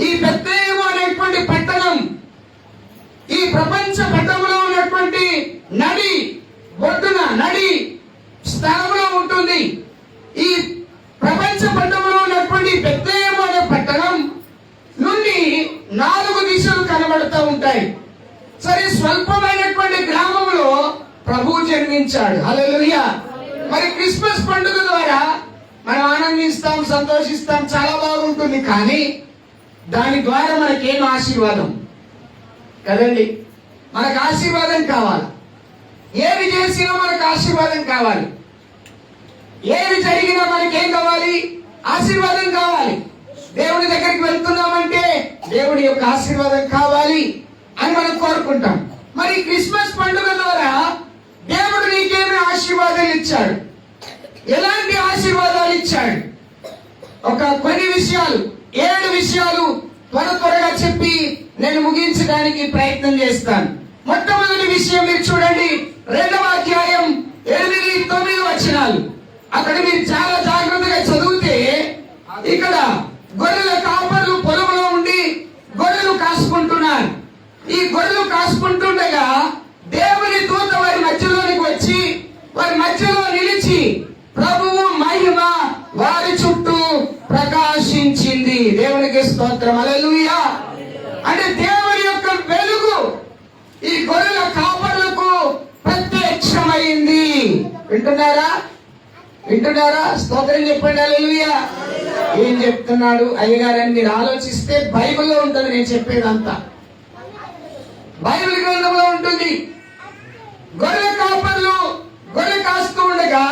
ఈ బెత్లెహేము అనేటువంటి పట్టణం ఈ ప్రపంచ పటంలో ఉన్నటువంటి నడి ఒడ్డున నడి స్థలంలో ఉంటుంది. ఈ ప్రపంచ పటంలో ఉన్నటువంటి బెత్లెహేము అనే పట్టణం నుండి 4 దిశలు కనబడుతూ ఉంటాయి. సరే, స్వల్పమైనటువంటి గ్రామంలో ప్రభు జన్మించాడు. హల్లెలూయా. మరి క్రిస్మస్ పండుగ ద్వారా మనం ఆనందిస్తాం, సంతోషిస్తాం, చాలా బాగుంటుంది. కానీ దాని ద్వారా మనకేం ఆశీర్వాదం కదండి? మనకు ఆశీర్వాదం కావాలి. ఏది చేసినా మనకు ఆశీర్వాదం కావాలి. ఏది జరిగినా మనకేం కావాలి? ఆశీర్వాదం కావాలి. దేవుడి దగ్గరికి వెళ్తున్నామంటే దేవుడి యొక్క ఆశీర్వాదం కావాలి అని మనం కోరుకుంటాం. మరి క్రిస్మస్ పండుగ ద్వారా దేవుడు నీకేమి ఆశీర్వాదాలు ఇచ్చాడు? ఎలాంటి ఆశీర్వాదాలు ఇచ్చాడు? కొన్ని విషయాలు, 7 విషయాలు త్వరగా చెప్పి నేను ముగించడానికి ప్రయత్నం చేస్తాను. మొట్టమొదటి విషయం మీరు చూడండి, 2వ అధ్యాయం 8-9 వచనాలు. అక్కడ మీరు చాలా జాగ్రత్తగా చదివితే ఇక్కడ గొర్రెల కాపర్లు పొలంలో ఉండి గొర్రెలు కాసుకుంటున్నారు. ఈ గొర్రెలు కాసుకుంటుండగా దేవుని దూత వారి మధ్యలోనికి వచ్చి వారి మధ్యలో నిలిచి ప్రభువు మహిమ వారి చుట్టూ ప్రకాశించింది. దేవునికి స్తోత్రం. హల్లెలూయా. అంటే దేవుని యొక్క వెలుగు ఈ గొర్రెల కాపర్లకు ప్రత్యక్షమైంది. వింటున్నారా? స్తోత్రం చెప్పండి. హల్లెలూయా. ఏం చెప్తున్నాడు అయ్యగారని మీరు ఆలోచిస్తే బైబిల్లో ఉంటుంది. నేను చెప్పేదంతా బైబిల్ గ్రంథంలో ఉంటుంది. గొర్రెల కాపర్లు గొర్రె కాస్తూ ఉండగా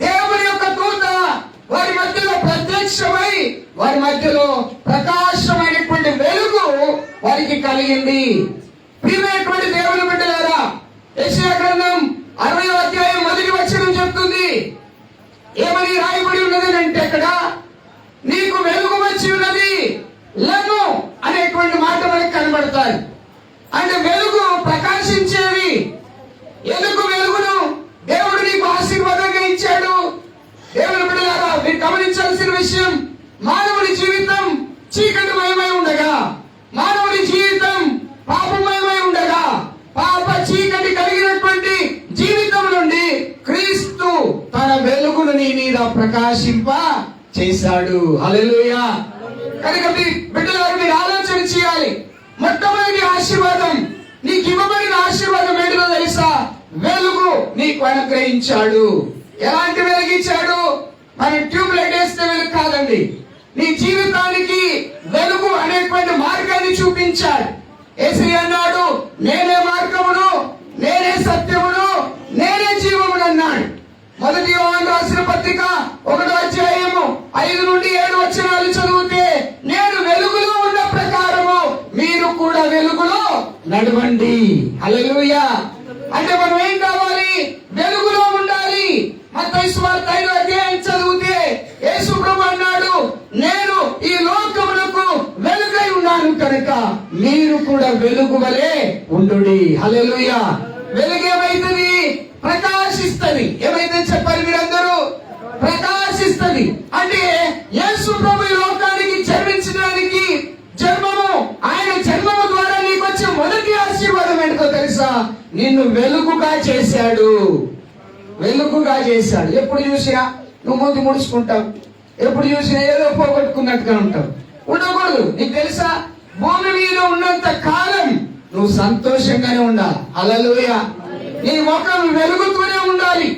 దేవుని యొక్క దూత వారి మధ్యలో ప్రత్యక్షమై వారి మధ్యలో ప్రకాశమైనటువంటి వెలుగు వారికి కలిగింది. ప్రియమైనటువంటి దేవుని బిడ్డలారా, యెషయా గ్రంథం 60వ అధ్యాయం 1వ వచనం చెప్తుంది. ఏమని రాయబడి ఉన్నది అంటే అక్కడ నీకు వెలుగు వచ్చి ఉన్నది, లెమ్ము అనేటువంటి మాట మనకు కనబడతాయి. అంటే వెలుగు ప్రకాశించేవి. వెలుగును దేవుడు నీకు ఆశీర్వాదంగా ఇచ్చాడు. దేవుని బిడ్డలారా, మీరు గమనించాల్సిన విషయం, మానవుని జీవితం చీకటిమయమై ఉండగా, మానవుని జీవితం పాపమయమై ఉండగా, పాప చీకటి కలిగినటువంటి జీవితం నుండి క్రీస్తు తన వెలుగును నీ మీద ప్రకాశింప చేశాడు. హల్లెలూయా. కనుక బిడ్డలారా, మీరు ఆలోచన చేయాలి. మొట్టమొదటి ఆశీర్వాదం, నీకు ఇవ్వబడిన ఆశీర్వాదం ఏంటో తెలుసా? వెలుగు నీకు అనుగ్రహించాడు. ఎలాంటి వెలిగించాడు? మనం ట్యూబ్ లైట్ వేస్తే వెలుగు కాదండి. నీ జీవితానికి వెలుగు అనేటువంటి మార్గాన్ని చూపించాడు. యేసయ్య అన్నాడు, నేనే మార్గమును, నేనే సత్యమును, నేనే జీవమును అన్నాడు. 1 యోహాను రాసిన పత్రిక 1వ అధ్యాయము 5-7 వచనాలు చదివితే, నేను వెలుగులో ఉన్న ప్రకారము మీరు కూడా వెలుగులో నడవండి. హల్లెలూయా. అంటే మనం ఏం కావాలి? వెలుగులో ఉండాలి. మత్తయి సువార్త 5వ అధ్యాయం చదివితే యేసు ప్రభు అన్నాడు, నేను ఈ లోకమునకు వెలుగై ఉన్నాను కనుక మీరు కూడా వెలుగు వలె ఉండుడి. హల్లెలూయా. వెలుగు ఏమైతుంది? ప్రకాశిస్తది. ఏమైతే చెప్పాలి మీరందరూ? ప్రకాశిస్తది. అంటే యేసు ప్రభు ఈ లోకానికి జన్మించడానికి ఆయన జన్మము ద్వారా నీకు వచ్చే మొదటి ఆశీర్వాదం ఏంటో తెలుసా? నిన్ను వెలుగుగా చేశాడు. వెలుగుగా చేశాడు. ఎప్పుడు చూసినా నువ్వు ముందు ముడుచుకుంటావు, ఎప్పుడు చూసినా ఏదో పోగొట్టుకున్నట్టుగా ఉంటావు. ఉండకూడదు. నీకు తెలుసా, భూమి మీద ఉన్నంత కాలం నువ్వు సంతోషంగానే ఉండాలి. హల్లెలూయా. నీ ముఖం వెలుగుతూనే ఉండాలి.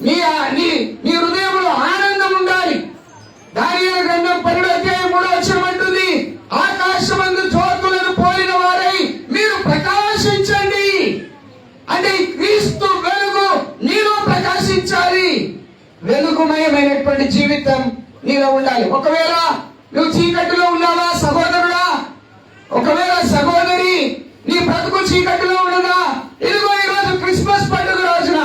నీ హృదయంలో ఆనందం ఉండాలి. దానియేలు గ్రంథం 12:3 అంటుంది, ఆకాశమందు జ్యోతులను పోలిన వారై మీరు ప్రకాశించండి. అంటే క్రీస్తు వెలుగు నీలో ప్రకాశించాలి. వెలుగుమయమైనటువంటి జీవితం నీలో ఉండాలి. ఒకవేళ నువ్వు చీకటిలో ఉన్నావా సహోదరుడా, ఒకవేళ సహోదరి నీ బ్రతుకు చీకటిలో ఉన్నదా, ఇదిగో ఈ రోజు క్రిస్మస్ పండుగ రోజున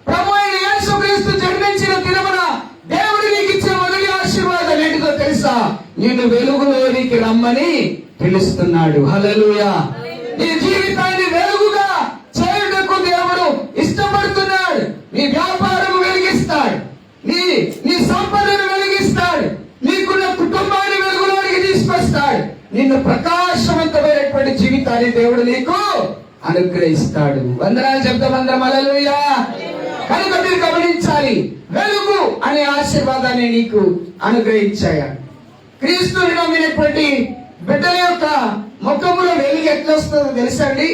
ప్రభు అయిన యేసుక్రీస్తు జన్మించిన దినమున దేవుడు నీకు ఇచ్చే మొదటి ఆశీర్వాదం ఏంటిదో తెలుసా? నిన్ను వెలుగులోనికి రమ్మని పిలుస్తున్నాడు. హల్లెలూయా. నీ జీవితాన్ని వెలుగుగా చేయుటకు దేవుడు ఇష్టపడుతున్నాడు. నీ వ్యాపారం వెలిగిస్తాడు, నీ సంపదను వెలిగిస్తాడు, నీకున్న కుటుంబాన్ని వెలుగులోనికి తీసుకొస్తాడు. నిన్ను ప్రకాశవంతమైనటువంటి జీవితాన్ని దేవుడు నీకు అనుగ్రహిస్తాడు. వందనాలు చెప్తాం అందరం. హల్లెలూయా. కనుక మీరు గమనించాలి, వెలుగు అనే ఆశీర్వాదాన్ని నీకు అనుగ్రహించాడు. క్రీస్తుని నమ్మినటువంటి బిడ్డల యొక్క ముఖములో వెలుగు ఎట్లా వస్తుందో తెలుసండి?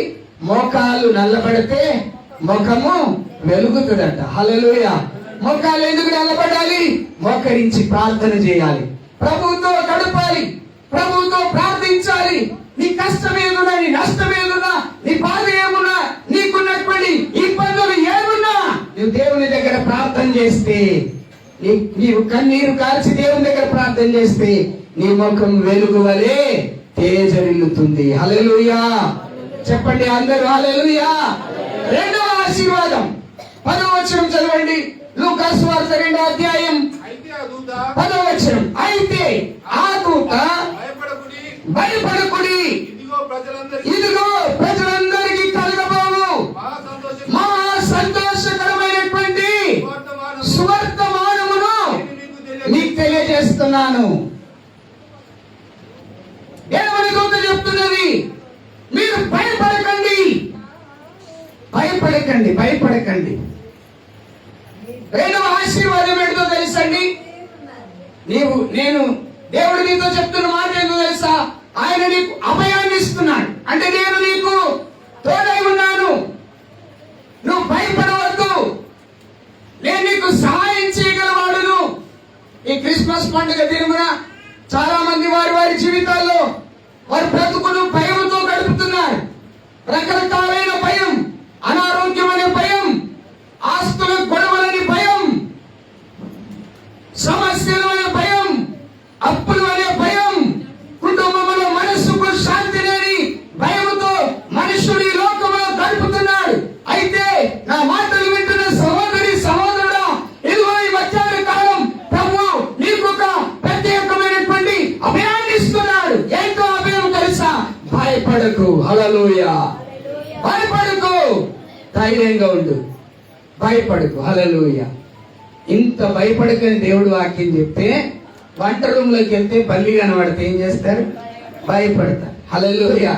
మోకాలు నల్లబడితే ముఖము వెలుగుతుందట. హల్లెలూయా. మోకాలు ఎందుకు నల్లబడాలి? మోకరించి ప్రార్థన చేయాలి, ప్రభువుతో గడపాలి, ప్రభువుతో ప్రార్థించాలి. నీ కష్టం ఏమున్నా, నీ నష్టం ఏమున్నా, నీ బాధ ఏమున్నా, నీకున్నటువంటి ఇబ్బందులు ఏమున్నా నువ్వు దేవుని దగ్గర ప్రార్థన చేస్తే, నీవు కన్నీరు కాల్చి దేవుని దగ్గర ప్రార్థన చేస్తే నీ ముఖం వెలుగు వలె తేజరిల్లుతుంది. హల్లెలూయా. చెప్పండి అందరూ హల్లెలూయా. రెండవ ఆశీర్వాదం 10వ వచనం చదవండి. లూకాసు సువార్త 2వ అధ్యాయం 10వ వచనం. అయితే ఆ దూత భయపడకుడి, ఇదిగో ప్రజలందరికీ కలగబోవు మహా సంతోషకరమైనటువంటి సువర్తమానమును నీకు తెలియజేస్తున్నాను. దేవుని దూత చెప్తున్నది, మీరు భయపడకండి, భయపడకండి, భయపడకండి. రెండవ ఆశీర్వాదం ఏంటో తెలుసండి? నేను దేవుడు నీతో చెప్తున్న మాట ఏంటో తెలుసా? ఆయన నీకు అభయాన్ని ఇస్తున్నాడు. అంటే నేను నీకు తోడై ఉన్నాను, నువ్వు భయపడవద్దు, నేను నీకు సహాయం చేయగలవాడును. ఈ క్రిస్మస్ పండుగ దినమున చాలా మంది వారి జీవితాల్లో వారి బ్రతుకును భయంతో గడుపుతున్నారు. రకరకాలైన భయం, అనారోగ్యం అనే భయం, ఆస్తుల గొడవలని భయం, సమస్యలు అనే భయం, అప్పులు అనే భయం, కుటుంబంలో మనస్సుకు శాంతి లేని భయంతో మనుషుడు ఈ లోకంలో గడుపుతున్నాడు. అయితే నా మాటలు వింటున్న సహోదరి సహోదరుడా, ఇదిగో ఈ మధ్యాహ్న కాలం ప్రభు నీకు ఒక ప్రత్యేకమైనటువంటి అభయాన్ని ఇస్తున్నాడు. ఏంటో అభయం తెలుసా? భయపడకు. హల్లెలూయా. భయపడకు, ధైర్యంగా ఉండు, భయపడకు. హల్లెలూయా. ఇంత భయపడకని దేవుడు వాక్యం చెప్తే వంట రూమ్ లోకి వెళ్తే బల్లి కనబడితే ఏం చేస్తారు? భయపడతారు. హల్లెలూయా.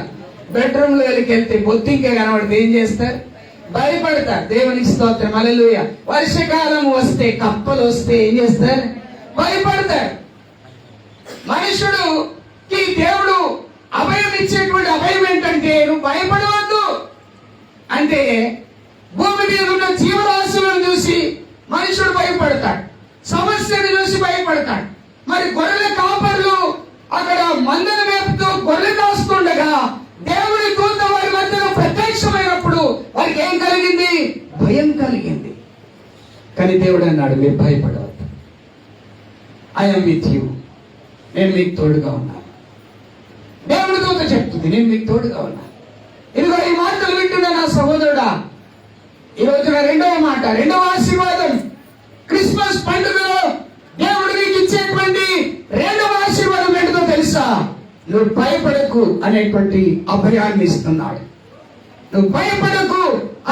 బెడ్రూమ్ లోకి వెళ్తే బొత్తింక కనబడితే ఏం చేస్తారు? భయపడతారు. దేవునికి స్తోత్రం. హల్లెలూయా. వర్షకాలం వస్తే, కప్పలు వస్తే ఏం చేస్తారు? భయపడతారు. మనుషుడుకి దేవుడు అభయం ఇచ్చేటువంటి అభయం ఏంటంటే నువ్వు భయపడవద్దు. అంటే భూమి మీద ఉన్న జీవరాశులను చూసి మనుషుడు భయపడతాడు, సమస్యను చూసి భయపడతాడు. మరి గొర్రెల కాపర్లు అక్కడ మందను మేపుతూ గొర్రెలు కాస్తుండగా దేవుడి దూత వారి మధ్యలో ప్రత్యక్షమైనప్పుడు వారికి ఏం కలిగింది? భయం కలిగింది. కానీ దేవుడు అన్నాడు, మీరు భయపడవద్దు, ఐఎమ్ విత్ యూ, నేను మీకు తోడుగా ఉన్నాను. దేవుడి దూత చెప్తుంది, నేను మీకు తోడుగా ఉన్నాను. ఇదిగో ఈ మాటలు వింటున్నా నా సహోదరుడా, ఈ రోజున రెండవ ఆశీర్వాదం, క్రిస్మస్ పండుగలో దేవుడు నీకు ఇచ్చేటువంటి రెండవ ఆశీర్వాదం ఏంటో తెలుసా? నువ్వు భయపడకు అనేటువంటి అభయాన్ని ఇస్తున్నాడు. నువ్వు భయపడకు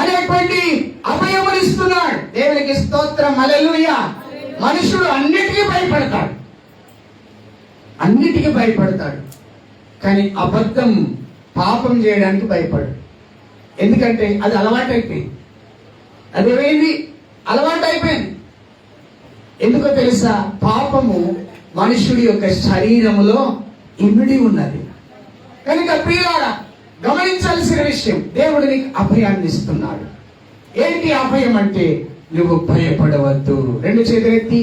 అనేటువంటి అభయములు ఇస్తున్నాడు. దేవునికి స్తోత్రం. హల్లెలూయా. మనుషుడు అన్నిటికీ భయపడతాడు, అన్నిటికీ భయపడతాడు. కానీ అబద్ధం, పాపం చేయడానికి భయపడు. ఎందుకంటే అది అలవాటైపోయింది. అదేమైంది? అలవాటు అయిపోయింది. ఎందుకో తెలుసా? పాపము మనుషుడి యొక్క శరీరములో ఇమిడి ఉన్నది. కనుక ప్రియులారా, గమనించాల్సిన విషయం, దేవుడు నీకు అభయాన్ని ఇస్తున్నాడు. ఏంటి అభయం అంటే? నువ్వు భయపడవద్దు. రెండు చేతులెత్తి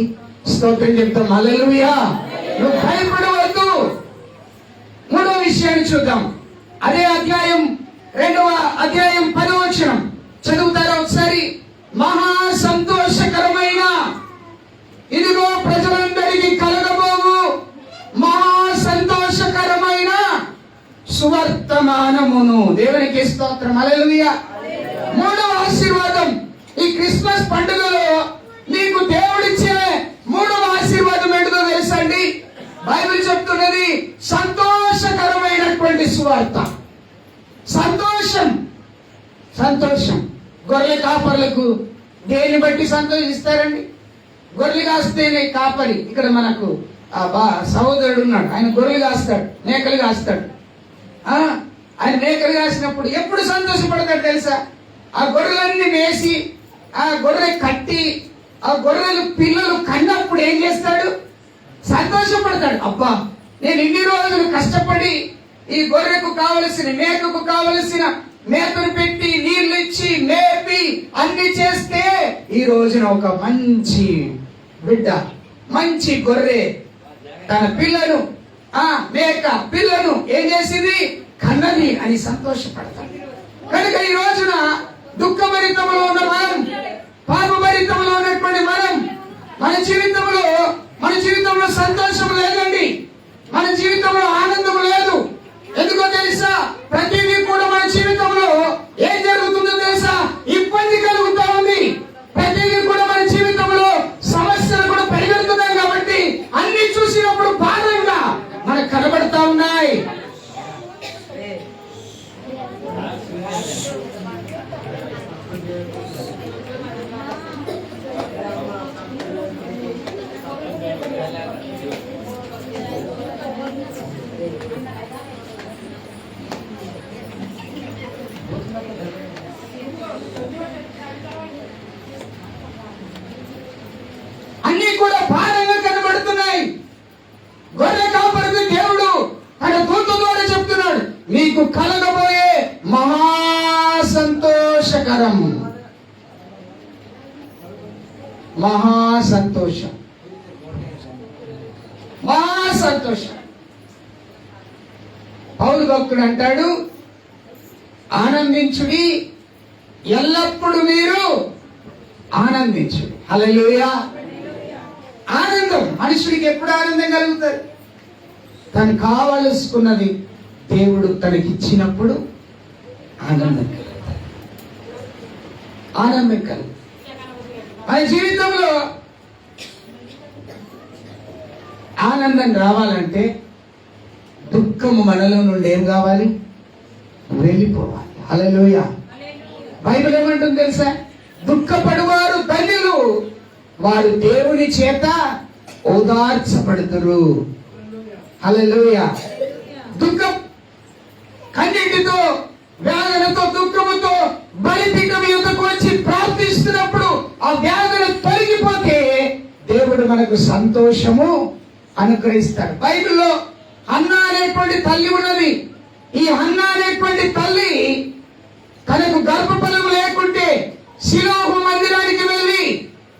స్తోత్రం చెప్తాం. హల్లెలూయా. నువ్వు భయపడవద్దు. మూడో విషయాన్ని చూద్దాం. అదే అధ్యాయం 2వ అధ్యాయం 10వ వచనం చదువుతారా ఒకసారి? మహా సంతోషకరమైన ఇదిగో ప్రజలందరికీ కలగబోవు మహా సంతోషకరమైన సువర్తమానమును. దేవునికి స్తోత్రం. హల్లెలూయా. మూడవ ఆశీర్వాదం ఈ క్రిస్మస్ పండుగలో నీకు దేవుడిచ్చే మూడవ ఆశీర్వాదం ఏంటో తెలుసండి? బైబిల్ చెప్తున్నది సంతోషకరమైనటువంటి సువార్త. సంతోషం. సంతోషం. గొర్రెల కాపర్లకు దేని బట్టి సంతోషిస్తారండి? గొర్రెలు కాస్తేనే కాపరి. ఇక్కడ మనకు సహోదరుడు ఉన్నాడు, ఆయన గొర్రెలు కాస్తాడు, మేకలు కాస్తాడు. ఆయన మేకలు కాసినప్పుడు ఎప్పుడు సంతోషపడతాడు తెలుసా? ఆ గొర్రెలన్నీ వేసి ఆ గొర్రె కట్టి ఆ గొర్రెలు పిల్లలు కన్నప్పుడు ఏం చేస్తాడు? సంతోషపడతాడు. అబ్బా, నేను ఇన్ని రోజులు కష్టపడి ఈ గొర్రెకు కావలసిన మేకకు కావలసిన మేతను పెట్టి నీళ్లు ఇచ్చి మేపి అన్ని చేస్తే ఈ రోజున ఒక మంచి బిడ్డ, మంచి గొర్రె తన పిల్లను మేక పిల్లను ఏం చేసింది? కన్నది అని సంతోషపడతాడు. కనుక ఈ రోజున దుఃఖభరితంలో ఉన్న మనం, పాపభరితంలో ఉన్నటువంటి మనం, మన జీవితంలో సంతోషం లేదండి. మన జీవితంలో ఆనందం లేదు. ఎందుకో తెలుసా? ప్రతిదీ కూడా మన జీవితంలో ఏం జరుగుతుందో తెలుసా? ఇబ్బంది కలుగుతా ఉంది. ప్రతిదీ కూడా మన జీవితంలో సమస్యలు కూడా పరిగెడుతున్నాయి. కాబట్టి అన్ని చూసినప్పుడు భారంగా మనకు కనబడతా ఉన్నాయి. అన్ని కూడా భారంగా కనబడుతున్నాయి. గొర్రె కాపరికి దేవుడు తన దూత ద్వారా చెప్తున్నాడు, మీకు కలగబోయే మహా సంతోషకరం, మహా సంతోషం, మహా సంతోషం. పౌలు భక్తుడు అంటాడు, ఆనందించుడి, ఎల్లప్పుడూ మీరు ఆనందించుడి. హల్లెలూయా. ఆనందం. మనుషుడికి ఎప్పుడు ఆనందం కలుగుతుంది? తను కావలసుకున్నది దేవుడు తనకిచ్చినప్పుడు ఆనందం కలుగుతుంది. ఆనందం కలుగుతుంది. మన జీవితంలో ఆనందం రావాలంటే దుఃఖము మనలో నుండి ఏం కావాలి? వెళ్ళిపోవాలి. హల్లెలూయా. బైబిల్ ఏమంటుంది తెలుసా? దుఃఖపడువారు ధన్యులు, వారు దేవుని చేత ఓదార్చబడుతురు. హల్లెలూయా. దుఃఖం కన్నీటితో, వేదనతో, దుఃఖముతో బలిపీఠం యొద్దకు వచ్చి ప్రార్థిస్తున్నప్పుడు ఆ వేదన తొలగిపోతే దేవుడు మనకు సంతోషము అనుగ్రహిస్తాడు. బైబిల్లో హన్నా అనేటువంటి తల్లి ఉన్నది. ఈ హన్నా అనేటువంటి తల్లి తనకు గర్భఫలము లేకుంటే షిలోహు మందిరానికి వెళ్ళి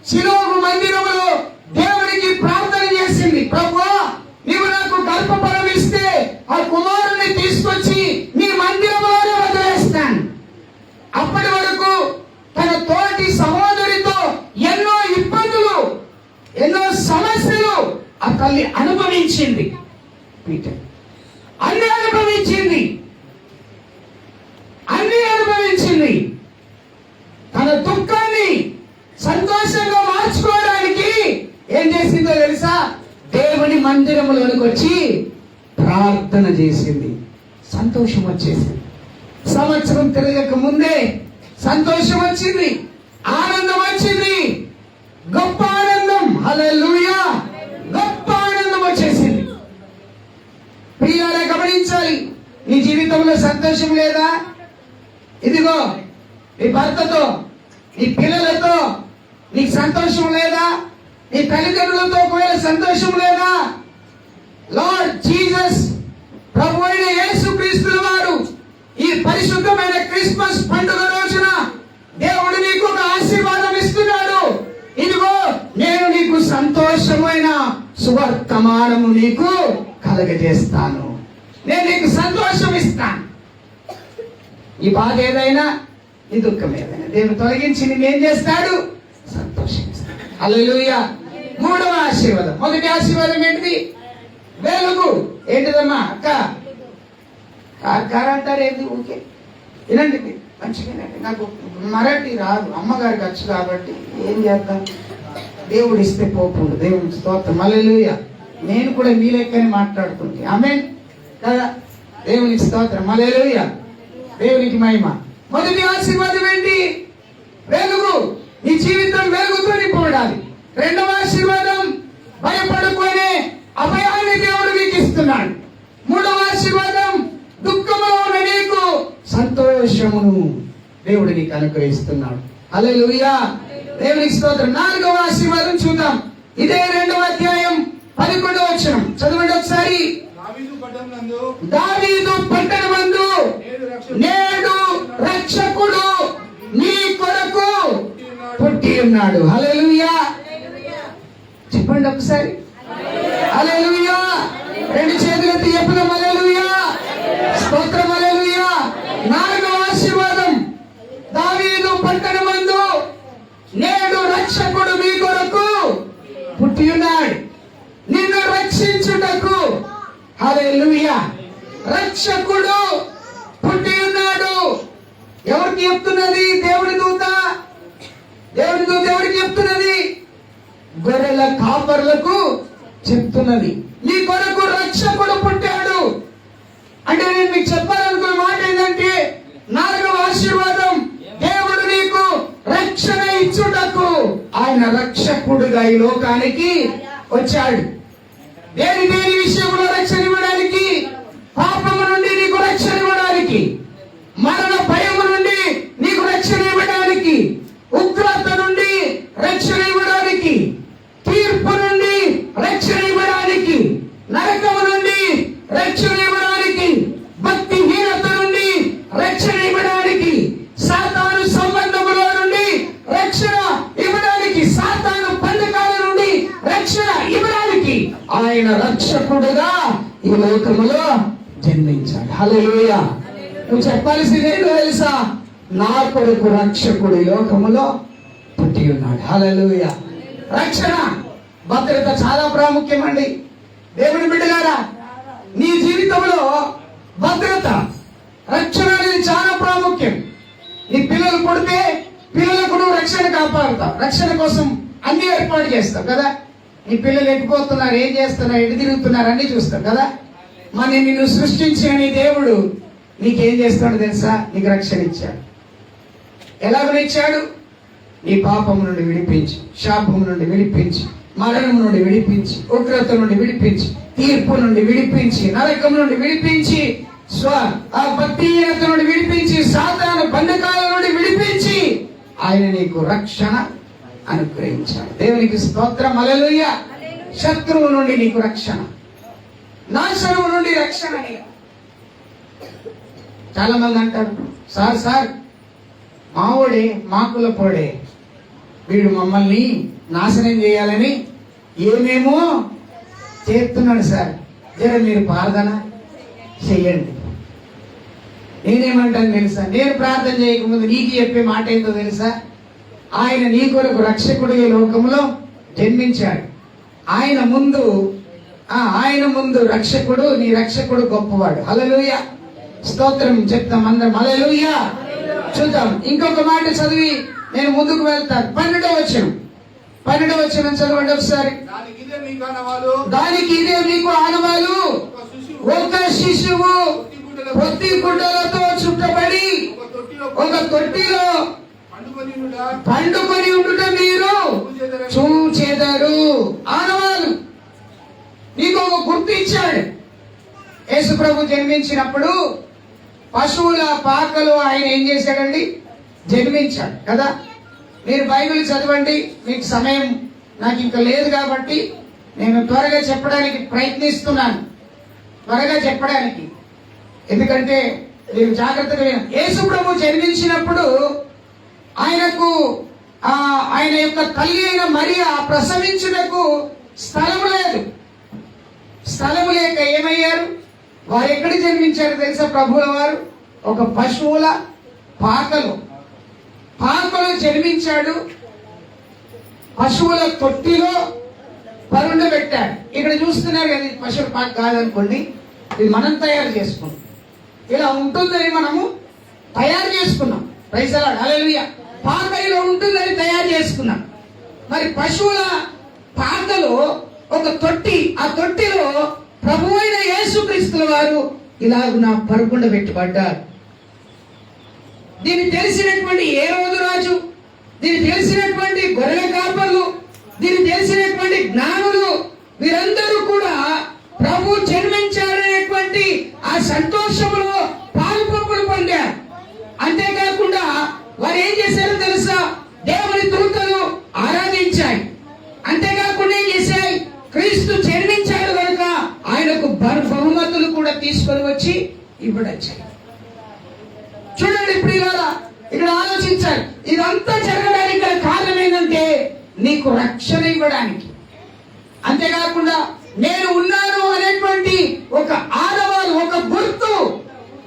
షిలోహు మందిరంలో దేవునికి ప్రార్థన చేసింది, ప్రభువా, నీవు నాకు గర్భఫలం ఇస్తే ఆ కుమారుని తీసుకొచ్చి నీ మందిరంలోనే వదిలేస్తాను. అప్పటి వరకు తన తోటి సహోదరితో ఎన్నో ఇబ్బందులు, ఎన్నో సమస్యలు ఆ తల్లి అనుభవించింది. అన్ని అనుభవించింది. తన దుఃఖాన్ని సంతోషంగా మార్చుకోవడానికి ఏం చేసిందో తెలుసా? దేవుని మందిరంలోనికి వచ్చి ప్రార్థన చేసింది. సంతోషం వచ్చేసింది. సంవత్సరం తిరగక ముందే సంతోషం వచ్చింది, ఆనందం వచ్చింది, గొప్ప ఆనందం. హల్లెలూయా. గొప్ప ఆనందం వచ్చేసింది. ప్రియులారా, గమనించాలి. నీ జీవితంలో సంతోషం లేదా? ఇదిగో నీ భర్తతో, నీ పిల్లలతో నీకు సంతోషం లేదా? నీ తల్లిదండ్రులతో ఒకవేళ సంతోషం లేదా? లార్డ్ జీసస్, ప్రభు అయిన యేసుక్రీస్తుల వారు ఈ పరిశుద్ధమైన క్రిస్మస్ పండుగ రోజున దేవుడు నీకు ఒక ఆశీర్వాదం ఇస్తున్నాడు. ఇదిగో నేను నీకు సంతోషం సువర్తమానము నీకు కలగజేస్తాను. నేను నీకు సంతోషం ఇస్తాను. ఈ బాధ ఏదైనా, ఈ దుఃఖం ఏదైనా దేవుడు తొలగించి నేనేం చేస్తాడు? సంతోషిస్తాడు. హల్లెలూయా. మూడవ ఆశీర్వాదం. మొదటి ఆశీర్వాదం ఏంటిది? వెలుగు. ఏంటిదమ్మా అక్క? కార్ అంటారు ఏంటి? ఓకే వినండి మంచిగా. నాకు మరాఠీ రాదు, అమ్మగారికి వచ్చు కాబట్టి ఏం చేద్దాం, దేవుడు ఇస్తే పోపు. దేవుని స్తోత్రం. హల్లెలూయా. నేను కూడా మీ లెక్కనే మాట్లాడుకుంటే ఆమేన్ కదా. దేవునికి స్తోత్రం. హల్లెలూయా. దేవునికి మహిమ. మొదటి ఆశీర్వాదం ఏంటి? వెలుగు. నీ జీవితం వెలుగుతో నింపబడాలి. రెండవ ఆశీర్వాదం, భయపడుకునే అభయాన్ని దేవుడు నీకు ఇస్తున్నాడు. మూడవ ఆశీర్వాదం, దుఃఖంలో ఉన్న నీకు సంతోషమును దేవుడు నీకు అనుగ్రహిస్తున్నాడు. హల్లెలూయా. దేవునికి స్తోత్రం. నాలుగవ ఆశీర్వాదం చూద్దాం. ఇదే 2వ అధ్యాయం 11వ వచనం చదవండి ఒకసారి. దావీదు పట్టణమందు నేడు రక్షకుడు నీ కొరకు పుట్టి ఉన్నాడు. హల్లెలూయా. చెప్పండి ఒకసారి. హల్లెలూయా. రెండు చేతులెత్తి చెప్పుదాం. హల్లెలూయా. స్తోత్రం. హల్లెలూయా. నాలుగవ ఆశీర్వాదం, దావీదు పట్టణమందు నేడు రక్షకుడు మీ కొరకు పుట్టి ఉన్నాడు, నిన్ను రక్షించుటకు. హల్లెలూయా. రక్షకుడు పుట్టి ఉన్నాడు. ఎవరికి చెప్తున్నది? దేవుడి దూత. దేవుడి దూత ఎవరికి చెప్తున్నది? గొర్రెల కాపర్లకు చెప్తున్నది. నీ కొరకు రక్షకుడు పుట్టాడు. అంటే నేను మీకు చెప్పాలనుకున్న మాట ఏంటంటే, నాలుగవ ఆశీర్వాదం, దేవుడు నీకు రక్షణ ఇచ్చుటకు ఆయన రక్షకుడుగా ఈ లోకానికి వచ్చాడు. దేని విషయంలో రక్షణ ఇవ్వడానికి? పాపము నుండి నీకు రక్షణ ఇవ్వడానికి, మరణ భయము నుండి నీకు రక్షణ ఇవ్వడానికి, ఉగ్రత నుండి రక్షణ ఇవ్వడానికి, తీర్పు నుండి రక్షణ ఇవ్వడానికి, నరకము నుండి రక్షణ ఇవ్వడానికి, భక్తిహీనత నుండి రక్షణ ఇవ్వడానికి, సాతాను సంబంధముల నుండి రక్షణ ఇవ్వడానికి, సాతాను బంధకాల నుండి రక్షణ ఇవ్వడానికి ఆయన రక్షకుడుగా ఈ లోకములో జన్మించాడు. హల్లెలూయా. నువ్వు చెప్పాల్సింది ఏంటో తెలుసా? నా కొరకు రక్షకుడు ఈ లోకములో పుట్టి ఉన్నాడు. హల్లెలూయా. రక్షణ, భద్రత చాలా ప్రాముఖ్యమండి. దేవుని బిడ్డలారా, నీ జీవితంలో భద్రత, రక్షణ అనేది చాలా ప్రాముఖ్యం. నీ పిల్లలు పుడితే పిల్లలకు నువ్వు రక్షణ కాపాడుతావు. రక్షణ కోసం అన్ని ఏర్పాటు చేస్తావు కదా. నీ పిల్లలు ఎట్టిపోతున్నారు, ఏం చేస్తున్నారు, ఎటు తిరుగుతున్నారు అన్ని చూస్తావు కదా. మరి నిన్ను సృష్టించిన నీ దేవుడు నీకేం చేస్తాడు తెలుసా? నీకు రక్షణ ఇచ్చాడు. ఎలాగనిచ్చాడు? నీ పాపం నుండి విడిపించి, శాపం నుండి విడిపించి, మరణం నుండి విడిపించి, ఉగ్రత నుండి విడిపించి, తీర్పు నుండి విడిపించి, నరకం నుండి విడిపించి, ఆ భక్తిహీనత నుండి విడిపించి, సాతాను బంధకాల నుండి విడిపించి ఆయన నీకు రక్షణ అనుగ్రహించాడు. దేవునికి స్తోత్రం. హల్లెలూయా. శత్రువు నుండి నీకు రక్షణ, నాశనం నుండి రక్షణ. చాలా మంది అంటారు, సార్ మావోడే మాకుల పోడే, వీడు మమ్మల్ని నాశనం చేయాలని ఏమేమో చేస్తున్నాడు సార్, జర మీరు ప్రార్థన చెయ్యండి. నేనేమంటాను తెలుసా? నేను ప్రార్థన చేయకముందు నీకు చెప్పే మాట ఏంటో తెలుసా? ఆయన నీ కొరకు రక్షకుడు ఈ లోకంలో జన్మించాడు. ఆయన ముందు రక్షకుడు, నీ రక్షకుడు గొప్పవాడు. హల్లెలూయా. స్తోత్రం చెప్తాం అందరం. హల్లెలూయా. చూద్దాం ఇంకొక మాట చదివి నేను ముందుకు వెళ్తాను. 12వ వచనం చదవండి ఒకసారి. దానికి ఇదే మీకు ఆనవాలు, ఒక శిశువు పొత్తి గుడ్డలతో చుట్టబడి ఒక తొట్టిలో పండుకొని ఉండుట మీరు చూచెదరు. ఆనవాలు. నీకు ఒక గుర్తు ఇచ్చాడు. యేసు ప్రభు జన్మించినప్పుడు పశువుల పాకలో ఆయన ఏం చేశాడండి? జన్మించాడు కదా. మీరు బైబిల్ చదవండి. మీకు సమయం నాకు ఇంకా లేదు కాబట్టి నేను త్వరగా చెప్పడానికి ప్రయత్నిస్తున్నాను. ఎందుకంటే మీరు జాగ్రత్తగా వినండి. యేసు ప్రభు జన్మించినప్పుడు ఆయనకు ఆయన యొక్క తల్లి అయిన మరియా ప్రసవించుటకు స్థలం లేదు. స్థలము లేక ఏమయ్యారు? వారు ఎక్కడ జన్మించారు తెలుసా? ప్రభువుల వారు ఒక పశువుల పాకలో జన్మించాడు. పశువుల తొట్టిలో పరుండబెట్టాడు. ఇక్కడ చూస్తున్నారు కదా, ఇది పశువుల పాక కాదనుకోండి, ఇది మనం తయారు చేసుకున్నాం. ఇలా ఉంటుందని మనము తయారు చేసుకున్నాం. ప్రైజ్ ది లార్డ్, హల్లెలూయా. పాక ఇలా ఉంటుందని తయారు చేసుకున్నాం. మరి పశువుల పాకలో ఒక తొట్టి, ఆ తొట్టిలో ప్రభువైన యేసుక్రీస్తుల వారు ఇలాగున పరుకుండ పెట్టబడ్డారు. దీన్ని తెలిసినటువంటి ఏ రోజు రాజు, దీన్ని తెలిసినటువంటి గొర్రెల కాపర్లు, దీన్ని తెలిసినటువంటి జ్ఞానులు, వీరందరూ కూడా ప్రభు జన్మించారనేటువంటి ఆ సంతోషంలో పాలుపంపులు పొందారు. అంతేకాకుండా వారు ఏం చేశారో తెలుసా? దేవుని దూతలు ఆరాధించాయి. అంతేకాకుండా ఏం చేశాయి? క్రీస్తు జన్మించాడు కనుక ఆయనకు బహుమతులు కూడా తీసుకొని వచ్చి ఇవ్వడొచ్చాయి. చూడండి, ఇప్పుడు ఇక్కడ ఆలోచించాలి. ఇదంతా జరగడానికి గల కారణం ఏంటంటే నీకు రక్షణ ఇవ్వడానికి. అంతేకాకుండా నేను ఉన్నాను అనేటువంటి ఒక ఆనవాలు, ఒక గుర్తు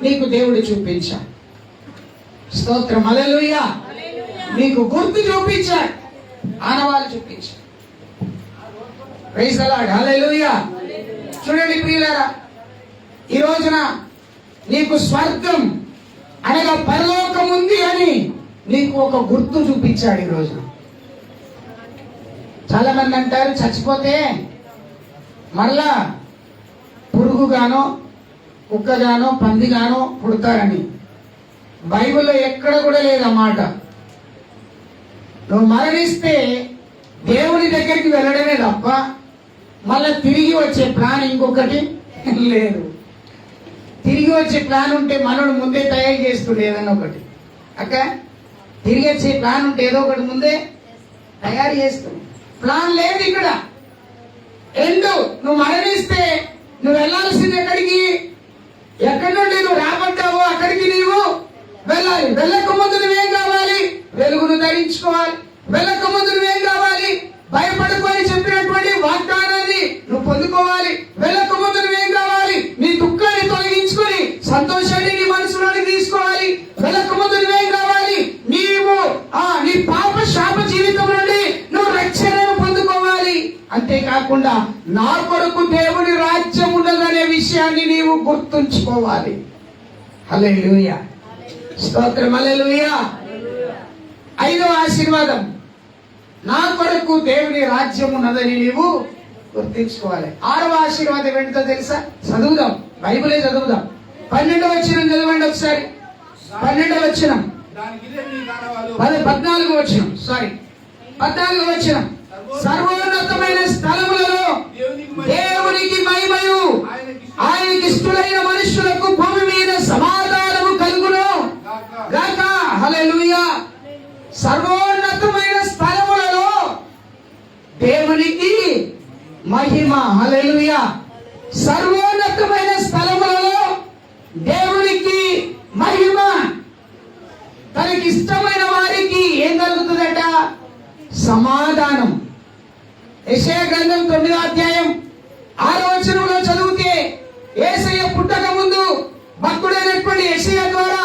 నీకు దేవుడు చూపించాడు. స్తోత్రం, హల్లెలూయా. నీకు గుర్తు చూపించాడు, ఆనవాలు చూపించాడు. ప్రైజ్ ది లార్డ్, హల్లెలూయా. చూడండి ప్రియులారా, ఈ రోజున నీకు స్వర్గం అనగా పరలోకం ఉంది అని నీకు ఒక గుర్తు చూపించాడు. ఈ రోజున చాలా మంది అంటారు చచ్చిపోతే మరలా పురుగుగానో కుక్కగానో పందిగానో పుడతారని. బైబిల్లో ఎక్కడ కూడా లేదన్నమాట. నువ్వు మరణిస్తే దేవుని దగ్గరికి వెళ్ళడమే తప్ప మళ్ళా తిరిగి వచ్చే ప్లాన్ ఇంకొకటి లేదు. తిరిగి వచ్చే ప్లాన్ ఉంటే మనోడు ముందే తయారు చేస్తుండే ఏదైనా ఒకటి. అక్క, తిరిగి వచ్చే ప్లాన్ ఉంటే ఏదో ఒకటి ముందే తయారు చేస్తుంది. ప్లాన్ లేదు ఇక్కడ. నువ్వు మరణిస్తే నువ్వు వెళ్ళాల్సింది ఎక్కడికి? ఎక్కడి నుండి నువ్వు రాబడ్డావో అక్కడికి నీవు వెళ్ళాలి. వెళ్ళక ముందు నువ్వేం కావాలి? వెలుగును ధరించుకోవాలి. వెళ్ళక ముందు నువ్వేం కావాలి? భయపడుకొని చెప్పినటువంటి వాగ్దానాన్ని నువ్వు పొందుకోవాలి. వెళ్ళక ముందు నువ్వేం కావాలి? నీ దుఃఖాన్ని తొలగించుకొని సంతోషాన్ని నీ మనసులోకి తీసుకోవాలి. వెళ్ళక ముందు నువ్వేం కావాలి? నీ పాప శాప జీవితం నుండి నువ్వు రక్షణను పొందుకోవాలి. అంతేకాకుండా నా కొరకు దేవుని రాజ్యం ఉన్నదనే విషయాన్ని నీవు గుర్తుంచుకోవాలి. హల్లెలూయా, స్తోత్రం, హల్లెలూయా. 5వ ఆశీర్వాదం, నా కొరకు దేవుని రాజ్యం ఉన్నదని నీవు గుర్తించుకోవాలి. 6వ ఆశీర్వాదం ఏంటో తెలుసా? చదువుదాం, బైబిలే చదువుదాం. 12వ వచనం చదవండి ఒకసారి. 12వ వచనం, 14వ వచనం. సర్వోన్నతమైన స్థలములలో దేవునికి మహిమయు ఆయనకి ఇష్టమైన మనుషులకు భూమి మీద సమాధానము కలుగును గాక. హల్లెలూయా. సర్వోన్నతమైన స్థలములలో దేవునికి మహిమ. హల్లెలూయా. సర్వోన్నతమైన స్థలములలో దేవునికి మహిమ. తనకి ఇష్టమైన వారికి ఏం కలుగుతుందట? సమాధానం. యెషయా గ్రంథం 9వ అధ్యాయం 6వ వచనంలో చదివితే యేసయ్య పుట్టక ముందు భక్తుడైనటువంటి యెషయా ద్వారా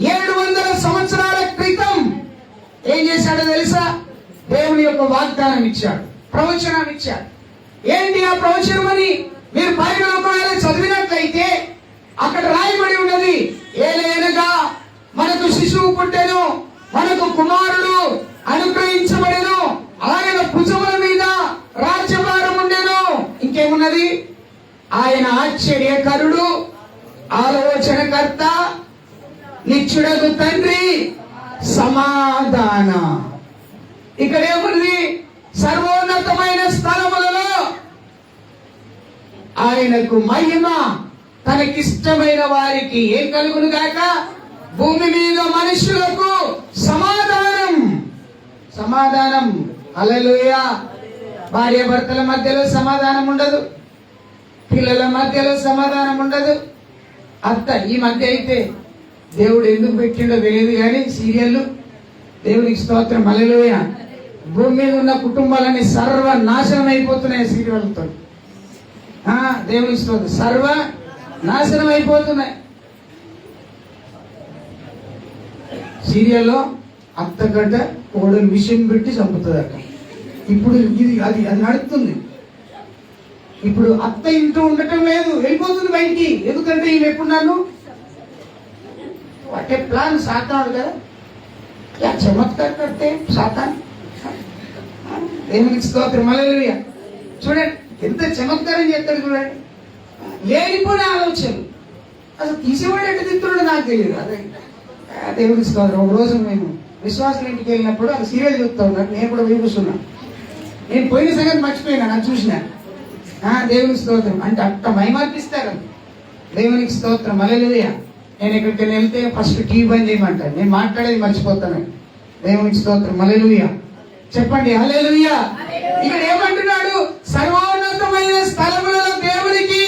700 సంవత్సరాల క్రితం ఏం చేశాడో తెలుసా? దేవుని యొక్క వాగ్దానం ఇచ్చాడు, ప్రవచనం ఇచ్చాడు. ఏంటి ఆ ప్రవచనం అని మీరు బైబిల్ ఒకవేళ చదివినట్లయితే అక్కడ రాయబడి ఉన్నది, ఏలయనగా మనకు శిశువు పుట్టెను, మనకు కుమారుడు అనుగ్రహించబడెను, ఆయన భుజముల మీద రాజ్యభారం ఉండెను. ఇంకేమున్నది? ఆయన ఆశ్చర్యకరుడు, ఆలోచనకర్త, నిత్యుడగు తండ్రి, సమాధాన. ఇక్కడ ఏమున్నది? సర్వోన్నతమైన స్థలములలో ఆయనకు మహిమ, తనకిష్టమైన వారికి ఏం కలుగును గాక? భూమి మీద మనుషులకు సమాధానం. సమాధానం. హల్లెలూయా. భార్య భర్తల మధ్యలో సమాధానం ఉండదు, పిల్లల మధ్యలో సమాధానం ఉండదు. అత్త ఈ మధ్య అయితే దేవుడు ఎందుకు పెట్టిండో తెలియదు కానీ సీరియళ్ళు, దేవునికి స్తోత్రం, హల్లెలూయా. భూమి మీద ఉన్న కుటుంబాలన్నీ సర్వనాశనం అయిపోతున్నాయి సీరియల్తో. దేవుని స్తోత్రం. సర్వ నాశనం అయిపోతున్నాయి. సీరియల్లో అత్తగడ్డ కోడలు విషయం పెట్టి చంపుతుందట. ఇప్పుడు ఇది అది నడుస్తుంది. ఇప్పుడు అత్త ఇంట్లో ఉండటం లేదు, వెళ్ళిపోతుంది బయటికి. ఎందుకంటే ఈమె ఎప్పుడు నన్ను వాటే ప్లాన్ సాతాడు కదా, యా చమత్కార్ కడితే సాతాన్. దేవునికి స్తోత్రం. హల్లెలూయా. చూడండి ఎంత చమత్కారం చేస్తాడు చూడండి. లేనిపోయిన ఆలోచనలు అసలు తీసేవాడు ఎట్లా తింటున్నాడు నాకు తెలియదు. అదే దేవునికి స్తోత్రం. ఒక రోజు మేము విశ్వాసుల ఇంటికి వెళ్ళినప్పుడు అది సీరియల్ చూస్తూ ఉన్నారు. నేను కూడా పోయి కూర్చున్నాను. నేను పోయిన సంగతి మర్చిపోయినా, నాకు చూసిన. దేవునికి స్తోత్రం. అంటే అట్ట మైమార్పిస్తారు. దేవునికి స్తోత్రం. హల్లెలూయా. నేను ఎక్కడికైనా వెళ్తే ఫస్ట్ టీవీ బంద్ చేయమంటాను. నేను మాట్లాడేది మర్చిపోతాను. దేవునికి స్తోత్రం. హల్లెలూయా. చెప్పండి హల్లెలూయా. ఇక్కడ ఏమంటున్నాడు? సర్వోన్నతమైన స్థలములలో దేవునికి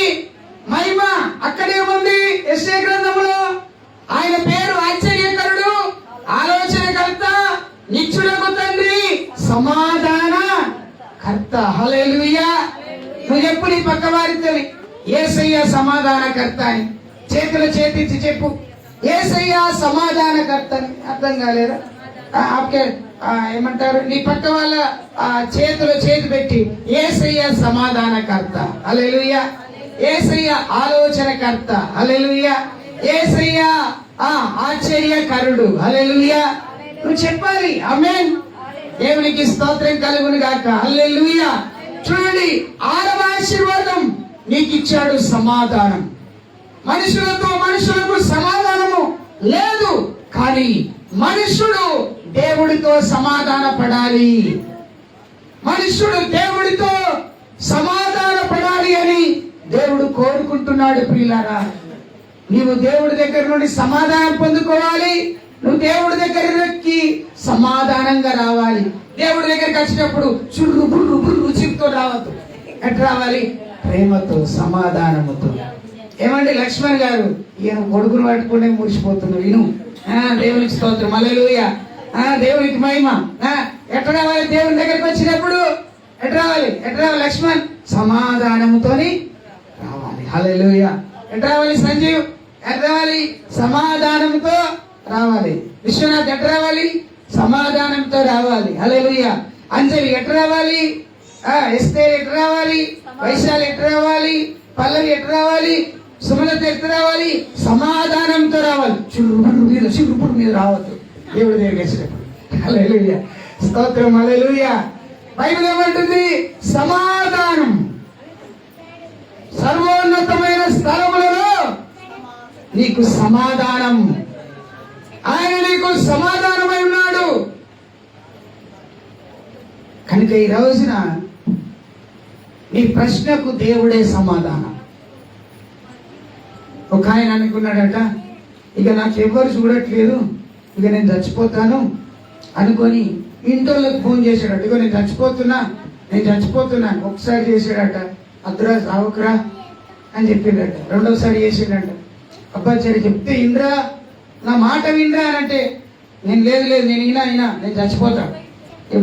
మహిమ. అక్కడేముంది? యెషయా గ్రంథములో ఆయన పేరు ఆశ్చర్యకరుడు, ఆలోచనకర్త, నిత్యుడగు తండ్రి, సమాధాన కర్త. హల్లెలూయా. నువ్వు చెప్పు నీ పక్క వారితో, యేసయ్య సమాధానకర్త అని. చేతులు చేతిచ్చి చెప్పు, యేసయ్య సమాధానకర్త అని. అర్థం కాలేదా? ఏమంటారు? నీ పక్క వాళ్ళ చేతిలో చేతి పెట్టి, యేసయ్య సమాధానకర్త. హల్లెలూయా. యేసయ్య ఆలోచనకర్త. హల్లెలూయా. యేసయ్య ఆశ్చర్యకరుడు. హల్లెలూయా. నువ్వు చెప్పాలి. ఆమేన్. దేవునికి స్తోత్రం కలుగును గాక. హల్లెలూయా. చూడండి, 6వ ఆశీర్వాదం నీకు ఇచ్చాడు సమాధానం. మనుషులకు సమాధానము లేదు, కానీ మనుషుడు దేవుడితో సమాధాన పడాలి. మనుషుడు దేవుడితో సమాధాన పడాలి అని దేవుడు కోరుకుంటున్నాడు. ప్రియులారా, నీవు దేవుడి దగ్గర నుండి సమాధానం పొందుకోవాలి. నువ్వు దేవుడి దగ్గరకి సమాధానంగా రావాలి. దేవుడి దగ్గరికి వచ్చినప్పుడు చుర్రు బుర్రు బుర్రు చిరుతో రావద్దు. ఎట్లా రావాలి? ప్రేమతో, సమాధానముతో. ఏమండి లక్ష్మణ్ గారు, ఈయన కొడుకును పట్టుకునే మురిసిపోతున్నాడు. విను. దేవునికి స్తోత్రం. హల్లెలూయా. దేవునికి మహిమ. ఎట్లా రావాలి? దేవుని దగ్గరికి వచ్చినప్పుడు ఎట్లా రావాలి? లక్ష్మణ్? సమాధానముతోని రావాలి. హల్లెలూయా. ఎట్లా రావాలి? సంజీవ్ ఎట్లా రావాలి? సమాధానంతో రావాలి. విశ్వనాథ్ ఎట్లా రావాలి? సమాధానంతో రావాలి. హల్లెలూయా. అంజలి ఎట్లా రావాలి? ఎస్తేర్ ఎట్లా రావాలి? వైశాలి ఎట్లా రావాలి? పల్లవి ఎట్లా రావాలి? సుమలత ఎట్లా రావాలి? సమాధానంతో రావాలి. చిరుపుడు మీద రావద్దు దేవుడి దగ్గరికి వచ్చినప్పుడు. హల్లెలూయా. స్తోత్రం. హల్లెలూయా. బైబిల్ ఏమంటుంది? సమాధానం. సర్వోన్నతమైన స్థలములలో నీకు సమాధానం. ఆయన నీకు సమాధానమై ఉన్నాడు. కనుక ఈ రోజున నీ ప్రశ్నకు దేవుడే సమాధానం. ఒక ఆయన అనుకున్నాడట, ఇక నాకు ఎవరు చూడట్లేదు, ఇక నేను చచ్చిపోతాను అనుకొని ఇంటోళ్ళకి ఫోన్ చేశాడట. ఇక నేను చచ్చిపోతున్నాను. ఒకసారి చేశాడట, అద్దురా సావుకురా అని చెప్పిండట. రెండోసారి చేసిండట. అబ్బాయి సరే చెప్తే ఇంద్రా, నా మాట వినరా అని అంటే, నేను లేదు నేను చచ్చిపోతాను.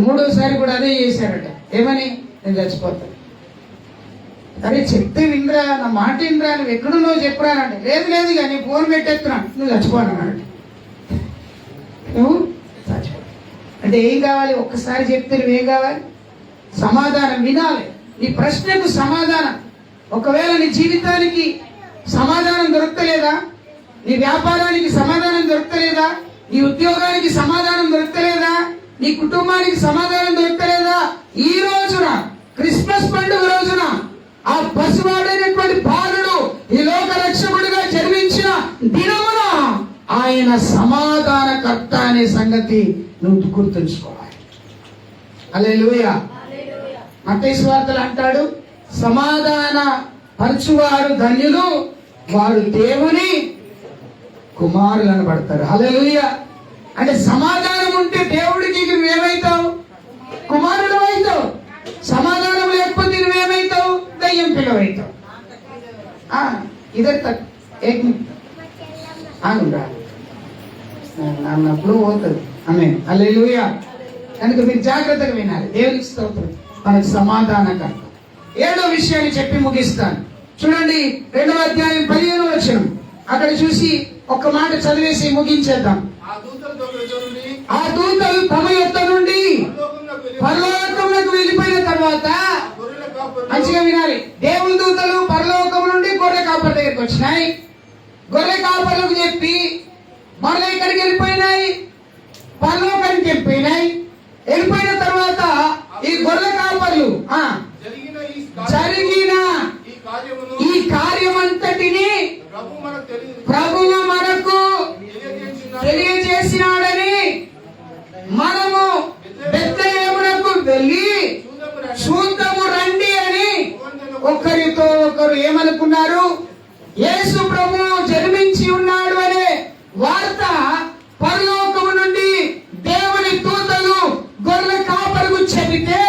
మూడోసారి కూడా అదే చేశారట. ఏమని? నేను చచ్చిపోతాను. అరే చెప్తే వినరా, నా మాట వినరా, నువ్వు ఎక్కడున్నావు చెప్పురా అంటే, లేదు ఇక నేను ఫోన్ పెట్టేస్తున్నాను, నువ్వు చచ్చిపోనన్నాడు. నువ్వు చచ్చిపో అంటే ఏం కావాలి? ఒక్కసారి చెప్తే నువ్వేం కావాలి? సమాధానం వినాలి. నీ ప్రశ్నకు సమాధానం. ఒకవేళ నీ జీవితానికి సమాధానం దొరకలేదా? నీ వ్యాపారానికి సమాధానం దొరకలేదా? నీ ఉద్యోగానికి సమాధానం దొరకలేదా? నీ కుటుంబానికి సమాధానం దొరకలేదా? ఈ రోజున, క్రిస్మస్ పండుగ రోజున, ఆ పసివాడైనటువంటి బాలుడు ఈ లోక రక్షకుడిగా జన్మించిన దినమున ఆయన సమాధానకర్త అనే సంగతి నువ్వు గుర్తుంచుకోవాలి. హల్లెలూయా. మత్తయి సువార్తలో అంటాడు, సమాధాన పరచువారు ధన్యులు, వారు దేవుని కుమారులు అనబడతారు. హల్లెలూయా. అంటే సమాధానం ఉంటే దేవుడికి నువ్వేమైతావు? కుమారుడు అవుతావు. సమాధానం లేకపోతే నువ్వేమైతావు? దయ్యం పిల్లవైతావు. ఇదే అన్నప్పుడు పోతుంది. ఆమేన్. హల్లెలూయా. కనుక మీరు జాగ్రత్తగా వినాలి. దేవునికి స్తోత్రం. మనకు సమాధానకర్త. 7వ విషయాన్ని చెప్పి ముగిస్తాను. చూడండి 2వ అధ్యాయం 15వ వచనం. అక్కడ చూసి ఒక్క మాట చదివేసి ముగించేద్దాం. ఆ దూతలు తమ యొద్ద నుండి పరలోకములకు వెళ్ళిపోయిన తర్వాత, మంచిగా వినాలి, దేవుని దూతలు పరలోకం నుండి గొర్రె కాపరి దగ్గరికి వచ్చినాయి. గొర్రె కాపర్లకు చెప్పి మరలా ఇక్కడికి వెళ్ళిపోయినాయి, పరలోకానికి వెళ్ళిపోయినాయి. వెళ్ళిపోయిన తర్వాత ఈ గొర్రె కాపర్లు జరిగిన ఈ కార్యమంతటిని ప్రభువు మనకు తెలియజేసినాడని మనము బెత్లెహేమునకు వెళ్ళి చూద్దాము రండి అని ఒకరితో ఒకరు ఏమనుకున్నారు? యేసు ప్రభువు జన్మించి ఉన్నాడు అనే వార్త పరలోకము నుండి దేవుని దూతలు గొర్రె కాపరుకు చెబితే,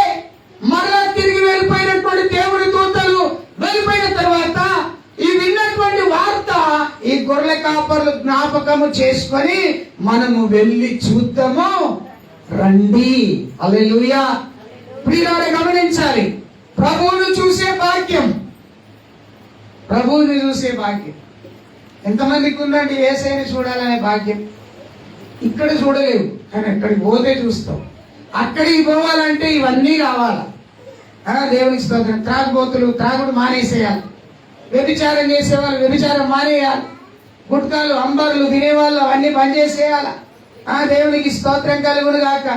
మరలా తిరిగి వెళ్ళిపోయినటువంటి దేవుని దూతలు వెళ్ళిపోయిన తర్వాత ఈ విన్నటువంటి వార్త ఈ గొర్రె కాపర్లు జ్ఞాపకము చేసుకొని మనము వెళ్ళి చూద్దాము రండి. హల్లెలూయా. ప్రియులారా, గమనించాలి, ప్రభువును చూసే భాగ్యం, ప్రభువుని చూసే భాగ్యం ఎంతమందికి ఉందండి? యేసయ్యని చూడాలనే భాగ్యం. ఇక్కడ చూడలేవు, కానీ అక్కడికి పోతే చూస్తాం. అక్కడికి పోవాలంటే ఇవన్నీ కావాలా? దేవునికి స్తోత్రం. త్రాగుబోతులు త్రాగుడు మానేసేయాలి, వ్యభిచారం చేసేవాళ్ళు వ్యభిచారం మానేయాలి, గుట్కాలు అంబర్లు తినేవాళ్ళు అవన్నీ బంద్ చేసేయాలి. దేవునికి స్తోత్రం కలుగును గాక.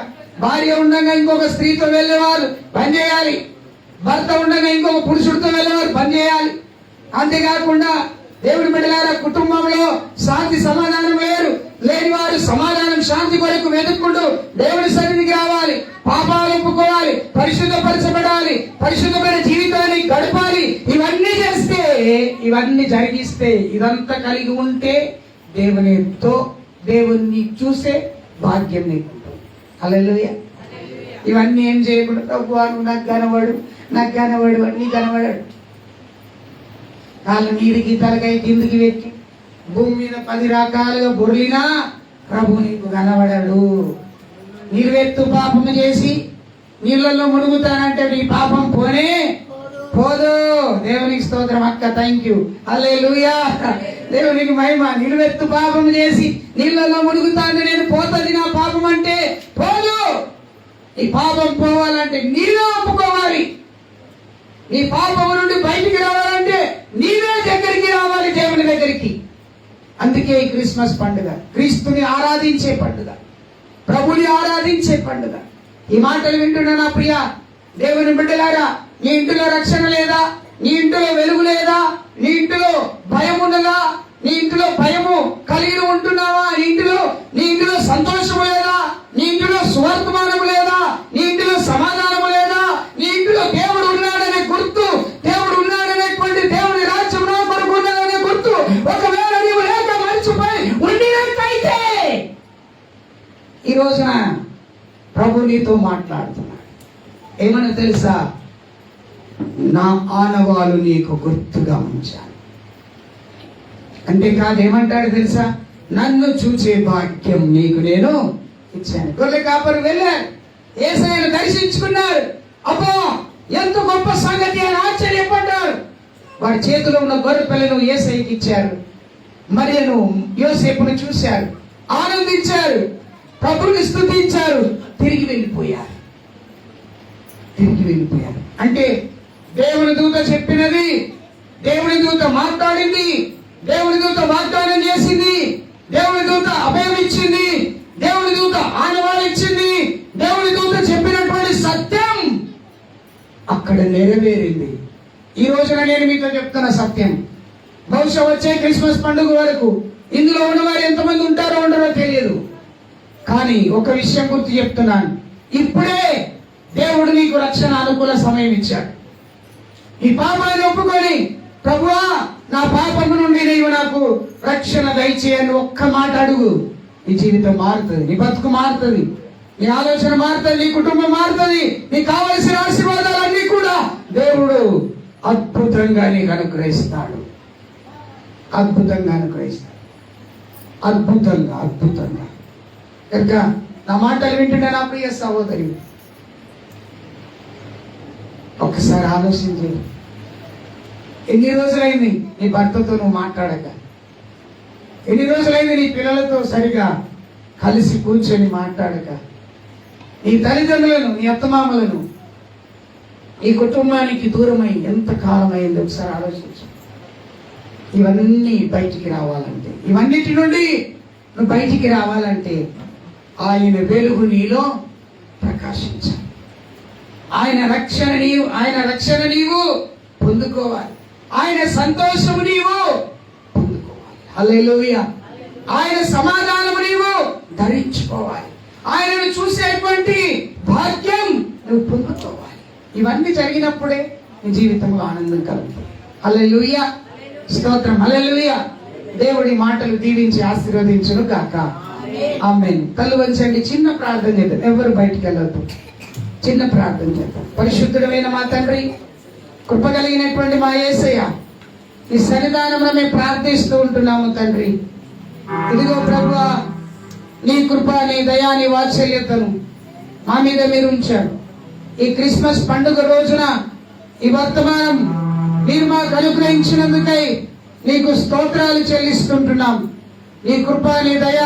భార్య ఉండగా ఇంకొక స్త్రీతో వెళ్ళేవాళ్ళు బంద్ చేయాలి, భర్త ఉండగా ఇంకొక పురుషుడితో వెళ్ళేవారు బంద్ చేయాలి. అంతేకాకుండా దేవుడి బిడ్డలారా, కుటుంబంలో శాంతి సమాధానం లేని వారు సమాధానం శాంతి కొరకు వెతుక్కుంటూ దేవుడి సన్నిధికి రావాలి, పాపాలు ఒప్పుకోవాలి, పరిశుద్ధపరచబడాలి, పరిశుద్ధమైన జీవితాన్ని గడపాలి. ఇవన్నీ చేస్తే, ఇవన్నీ జరిగిస్తే, ఇదంతా కలిగి ఉంటే దేవుణ్ణి చూసే భాగ్యం నీకు. హల్లెలూయా. ఇవన్నీ ఏం చేయకుండా ప్రభువాను నాకు కనబడు అన్నీ కనబడాడు. కాళ్ళ నీడికి తలకాయ కిందికి పెట్టి భూమి మీద 10 రకాలుగా బొర్లినా ప్రభు నీకు కనబడాడు. నిర్వెత్తు పాపము చేసి నీళ్ళల్లో మునుగుతానంటే నీ పాపం పోదు. దేవునికి స్తోత్రం అక్క, థ్యాంక్ యూ. హల్లెలూయా. దేవునికి మహిమ. నిలువెత్తు పాపం చేసి నీళ్ళల్లో మునుగుతాను నేను, పోతుంది నా పాపం అంటే పోదు. ఈ పాపం పోవాలంటే నీవే ఒప్పుకోవాలి. నీ పాపం నుండి బయటికి రావాలంటే నీవే దగ్గరికి రావాలి, దేవుని దగ్గరికి. అందుకే ఈ క్రిస్మస్ పండుగ క్రీస్తుని ఆరాధించే పండుగ, ప్రభుని ఆరాధించే పండుగ. ఈ మాటలు వింటున్నా నా ప్రియ దేవుని బిడ్డలారా, నీ ఇంటిలో రక్షణ లేదా? నీ ఇంటిలో వెలుగు లేదా? నీ ఇంటిలో భయం ఉండదా? నీ ఇంటిలో భయము కలిగి ఉంటున్నావా? నీ ఇంటిలో సంతోషము లేదా? నీ ఇంటిలో సువర్తమానము లేదా? నీ ఇంటిలో సమాధానము లేదా? నీ ఇంటిలో దేవుడు ఉన్నాడనే గుర్తు, దేవుడు ఉన్నాడనేటువంటి దేవుని రాజ్యం నా కొరకు ఉన్నాడనే గుర్తు ఒకవేళ నీవు లేక మర్చిపోయి ఉండినట్లయితే ఈ రోజున ప్రభు నీతో మాట్లాడుతున్నాడు. ఏమని తెలుసా? నా ఆనవాలు నీకు గుర్తుగా ఉంచాను. అంతేకాదు, ఏమంటాడు తెలుసా? నన్ను చూసే భాగ్యం నీకు నేను ఇచ్చాను. గొర్రె కాపరు వెళ్ళారు, యేసయ్యను దర్శించుకున్నారు. అబ్బో ఎంత గొప్ప సంగతి అని ఆశ్చర్యపడ్డారు. వారి చేతిలో ఉన్న గొర్రె పిల్లను యేసయ్యకి ఇచ్చారు. మరియను యోసేపును చూశారు, ఆనందించారు, ప్రభువుని స్తుతించారు, తిరిగి వెళ్ళిపోయారు. అంటే దేవుని దూత చెప్పినది, దేవుని దూత మాట్లాడింది, దేవుని దూత వాగ్దానం చేసింది, దేవుని దూత అభయం ఇచ్చింది, దేవుని దూత ఆనవాలు ఇచ్చింది, దేవుని దూత చెప్పినటువంటి సత్యం అక్కడ నెరవేరింది. ఈ రోజున నేను మీతో చెప్తున్న సత్యం, బహుశా వచ్చే క్రిస్మస్ పండుగ వరకు ఇందులో ఉన్నవారు ఎంతమంది ఉంటారో ఉండరో తెలియదు. కానీ ఒక విషయం గుర్తు చెప్తున్నాను, ఇప్పుడే దేవుడు నీకు రక్షణ అనుకూల సమయం ఇచ్చాడు. ఈ పాపాన్ని ఒప్పుకొని, ప్రభువా నా పాపము నుండి నీవు నాకు రక్షణ దయచేయని ఒక్క మాట అడుగు. నీ జీవితం మారుతుంది, నీ బతుకు మారుతుంది, నీ ఆలోచన మారుతుంది, నీ కుటుంబం మారుతుంది, నీకు కావలసిన ఆశీర్వాదాలన్నీ కూడా దేవుడు అద్భుతంగా నీకు అనుగ్రహిస్తాడు. అద్భుతంగా కనుక నా మాటలు వింటుంటే నా ప్రియ సహోదరి, ఒకసారి ఆలోచించు. ఎన్ని రోజులైంది నీ భర్తతో నువ్వు మాట్లాడక? ఎన్ని రోజులైంది నీ పిల్లలతో సరిగా కలిసి కూర్చొని మాట్లాడక? నీ తల్లిదండ్రులను, నీ అత్తమామలను, ఈ కుటుంబానికి దూరమై ఎంత కాలం అయింది? ఒకసారి ఆలోచించు. ఇవన్నీ బయటికి రావాలంటే, ఇవన్నిటి నుండి నువ్వు బయటికి రావాలంటే ఆయన వెలుగు నీలో ప్రకాశించాలి. ఆయన రక్షణ నీవు పొందుకోవాలి. ఆయన సంతోషము నీవు పొందుకోవాలి. హల్లెలూయా. ఆయన సమాధానము నీవు ధరించుకోవాలి. ఆయనను చూసేటువంటి భాగ్యం నువ్వు పొందుకోవాలి. ఇవన్నీ జరిగినప్పుడే నీ జీవితంలో ఆనందం కలుగుతుంది. హల్లెలూయా. స్తోత్రం. హల్లెలూయా. దేవుడి మాటలు దీవించి ఆశీర్వదించును గాక. ఆమేన్. కళ్ళు వంచండి. చిన్న ప్రార్థన చేద్దాం. ఎవరు బయటికి వెళ్ళొద్దు. చిన్న ప్రార్థన చేద్దాం. పరిశుద్ధుడైన మా తండ్రి, కృప కలిగినటువంటి మా యేసయ్య, ఈ సన్నిధానంలో మేము ప్రార్థిస్తూ ఉంటున్నాము తండ్రి. ఇదిగో ప్రభువా, నీ కృప, నీ దయా, నీ వాత్సల్యతను మా మీద మీరు ఉంచారు. ఈ క్రిస్మస్ పండుగ రోజున ఈ వర్తమానం మీరు మాకు అనుగ్రహించినందుకై నీకు స్తోత్రాలు చెల్లిస్తుంటున్నాం. నీ కృప, నీ దయ,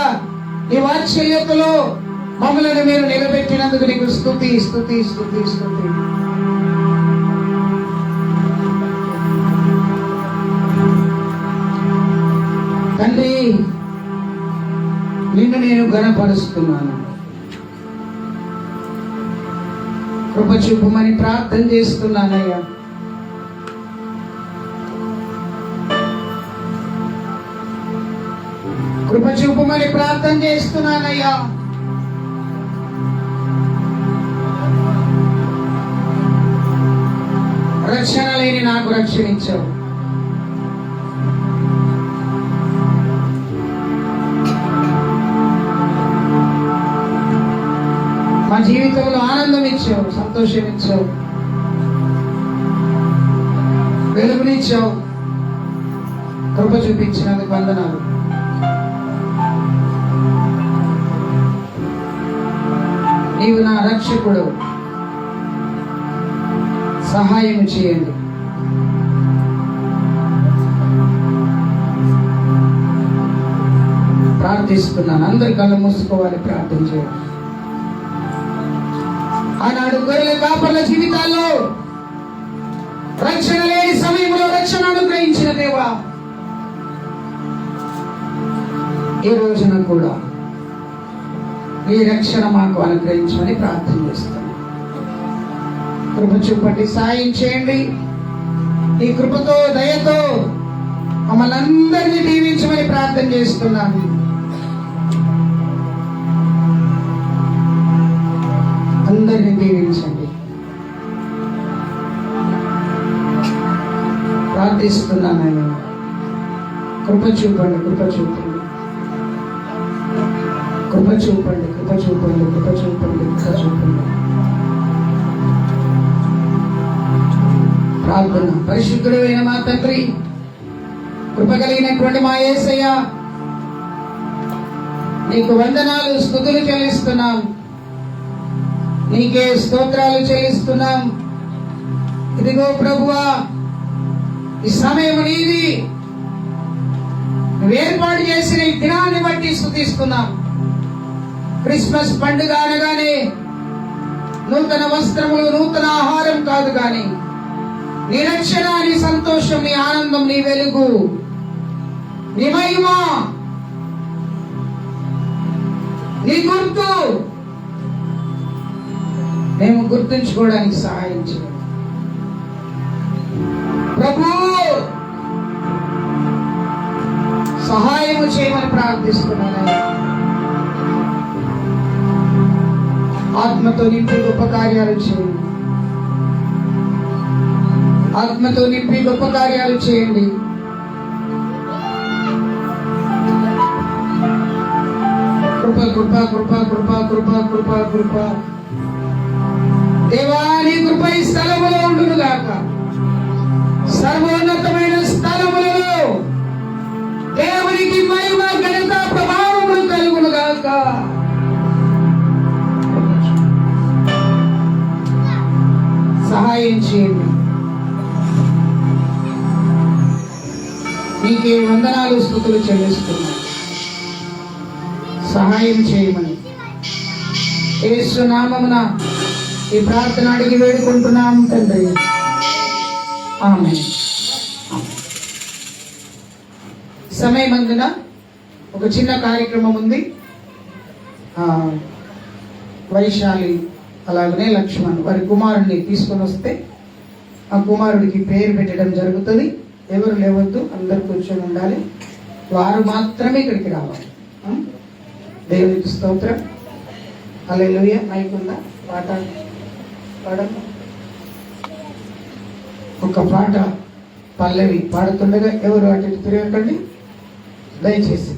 నీ వాత్సల్యతలో మమ్మల్ని మీరు నిలబెట్టినందుకు నీకు స్తుతి స్తుతి స్తుతి స్తుతి. తండ్రి, నిన్ను నేను ఘనపరుస్తున్నాను. కృప చూపమని ప్రార్థన చేస్తున్నానయ్యా. కృప చూపమని ప్రార్థన చేస్తున్నానయ్యా. రక్షణ లేని నాకు రక్షణ ఇచ్చావు. మా జీవితంలో ఆనందం ఇచ్చావు, సంతోషం ఇచ్చావు, వెలుగునిచ్చావు. కృప చూపించినందుకు వందనాలు. నీవు నా రక్షకుడు, సహాయం చేయండి. ప్రార్థిస్తున్నాను. అందరి కళ్ళు మూసుకోవాలి, ప్రార్థన చేయండి. ఆనాడు గొర్రెల కాపర్ల జీవితాల్లో రక్షణ లేని సమయంలో రక్షణ అనుగ్రహించిన దేవా, ఈ రోజున కూడా నీ రక్షణ మాకు అనుగ్రహించమని ప్రార్థన చేస్తున్నాను. కృప చూపండి, సాయం చేయండి. ఈ కృపతో, దయతో మమ్మల్ని అందరినీ దీవించమని ప్రార్థన చేస్తున్నాను. అందరినీ దీవించండి. ప్రార్థిస్తున్నాను. కృప చూపండి, కృప చూపండి, కృప చూపండి, కృప చూపండి, కృప చూపండి, కృప చూపండి. ప్రార్థన. పరిశుద్ధుడైన మా తండ్రి, కృప కలిగినటువంటి మా యేసయ్య, నీకు వందనాలు, స్తుతులు చెల్లిస్తున్నాం. నీకే స్తోత్రాలు చెల్లిస్తున్నాం. ఇదిగో ప్రభువా, ఈ సమయం నీది. నువ్వు ఏర్పాటు చేసిన ఈ దినాన్ని బట్టి స్తుతిస్తున్నాం. క్రిస్మస్ పండుగ అనగానే నూతన వస్త్రములు, నూతన ఆహారం కాదు గాని నీ రక్షణ, నీ సంతోషం, నీ ఆనందం, నీ వెలుగు, నీ మహిమ, నీ గుర్తు మేము గుర్తుంచుకోవడానికి సహాయం చేయండి ప్రభు. సహాయము చేయమని ప్రార్థిస్తున్నాను. ఆత్మతో నింపి గొప్ప కార్యాలు చేయండి. ఆత్మతో నింపి గొప్ప కార్యాలు చేయండి. కృప కృప కృప కృప కృప కృప కృప. దేవా, నీ కృప ఈ స్థలములో ఉండును గాక. సర్వోన్నతమైన స్థలములలో దేవునికి మహిమ, ఘనత, ప్రభావములు కలుగును గాక. సహాయం చేయండి. నీకే వందనాలు స్తుతులు చెల్లిస్తున్నాను. సహాయం చేయమని యేసు నామమున ఈ ప్రార్థన అడిగి వేడుకుంటున్నాం తండ్రి. ఆమేన్. సమయమందున ఒక చిన్న కార్యక్రమం ఉంది. వైశాలి అలాగనే లక్ష్మణ్ వారి కుమారుడిని తీసుకొని వస్తే ఆ కుమారుడికి పేరు పెట్టడం జరుగుతుంది. ఎవరు లేవద్దు, అందరు కూర్చొని ఉండాలి. వారు మాత్రమే ఇక్కడికి రావాలి. దేవునికి స్తోత్రం. హల్లెలూయా. మైక్ ఉందా? పాట పాడము. ఒక పాట పల్లవి పాడుతుండగా ఎవరు అటు ఇటు తిరగకండి దయచేసి.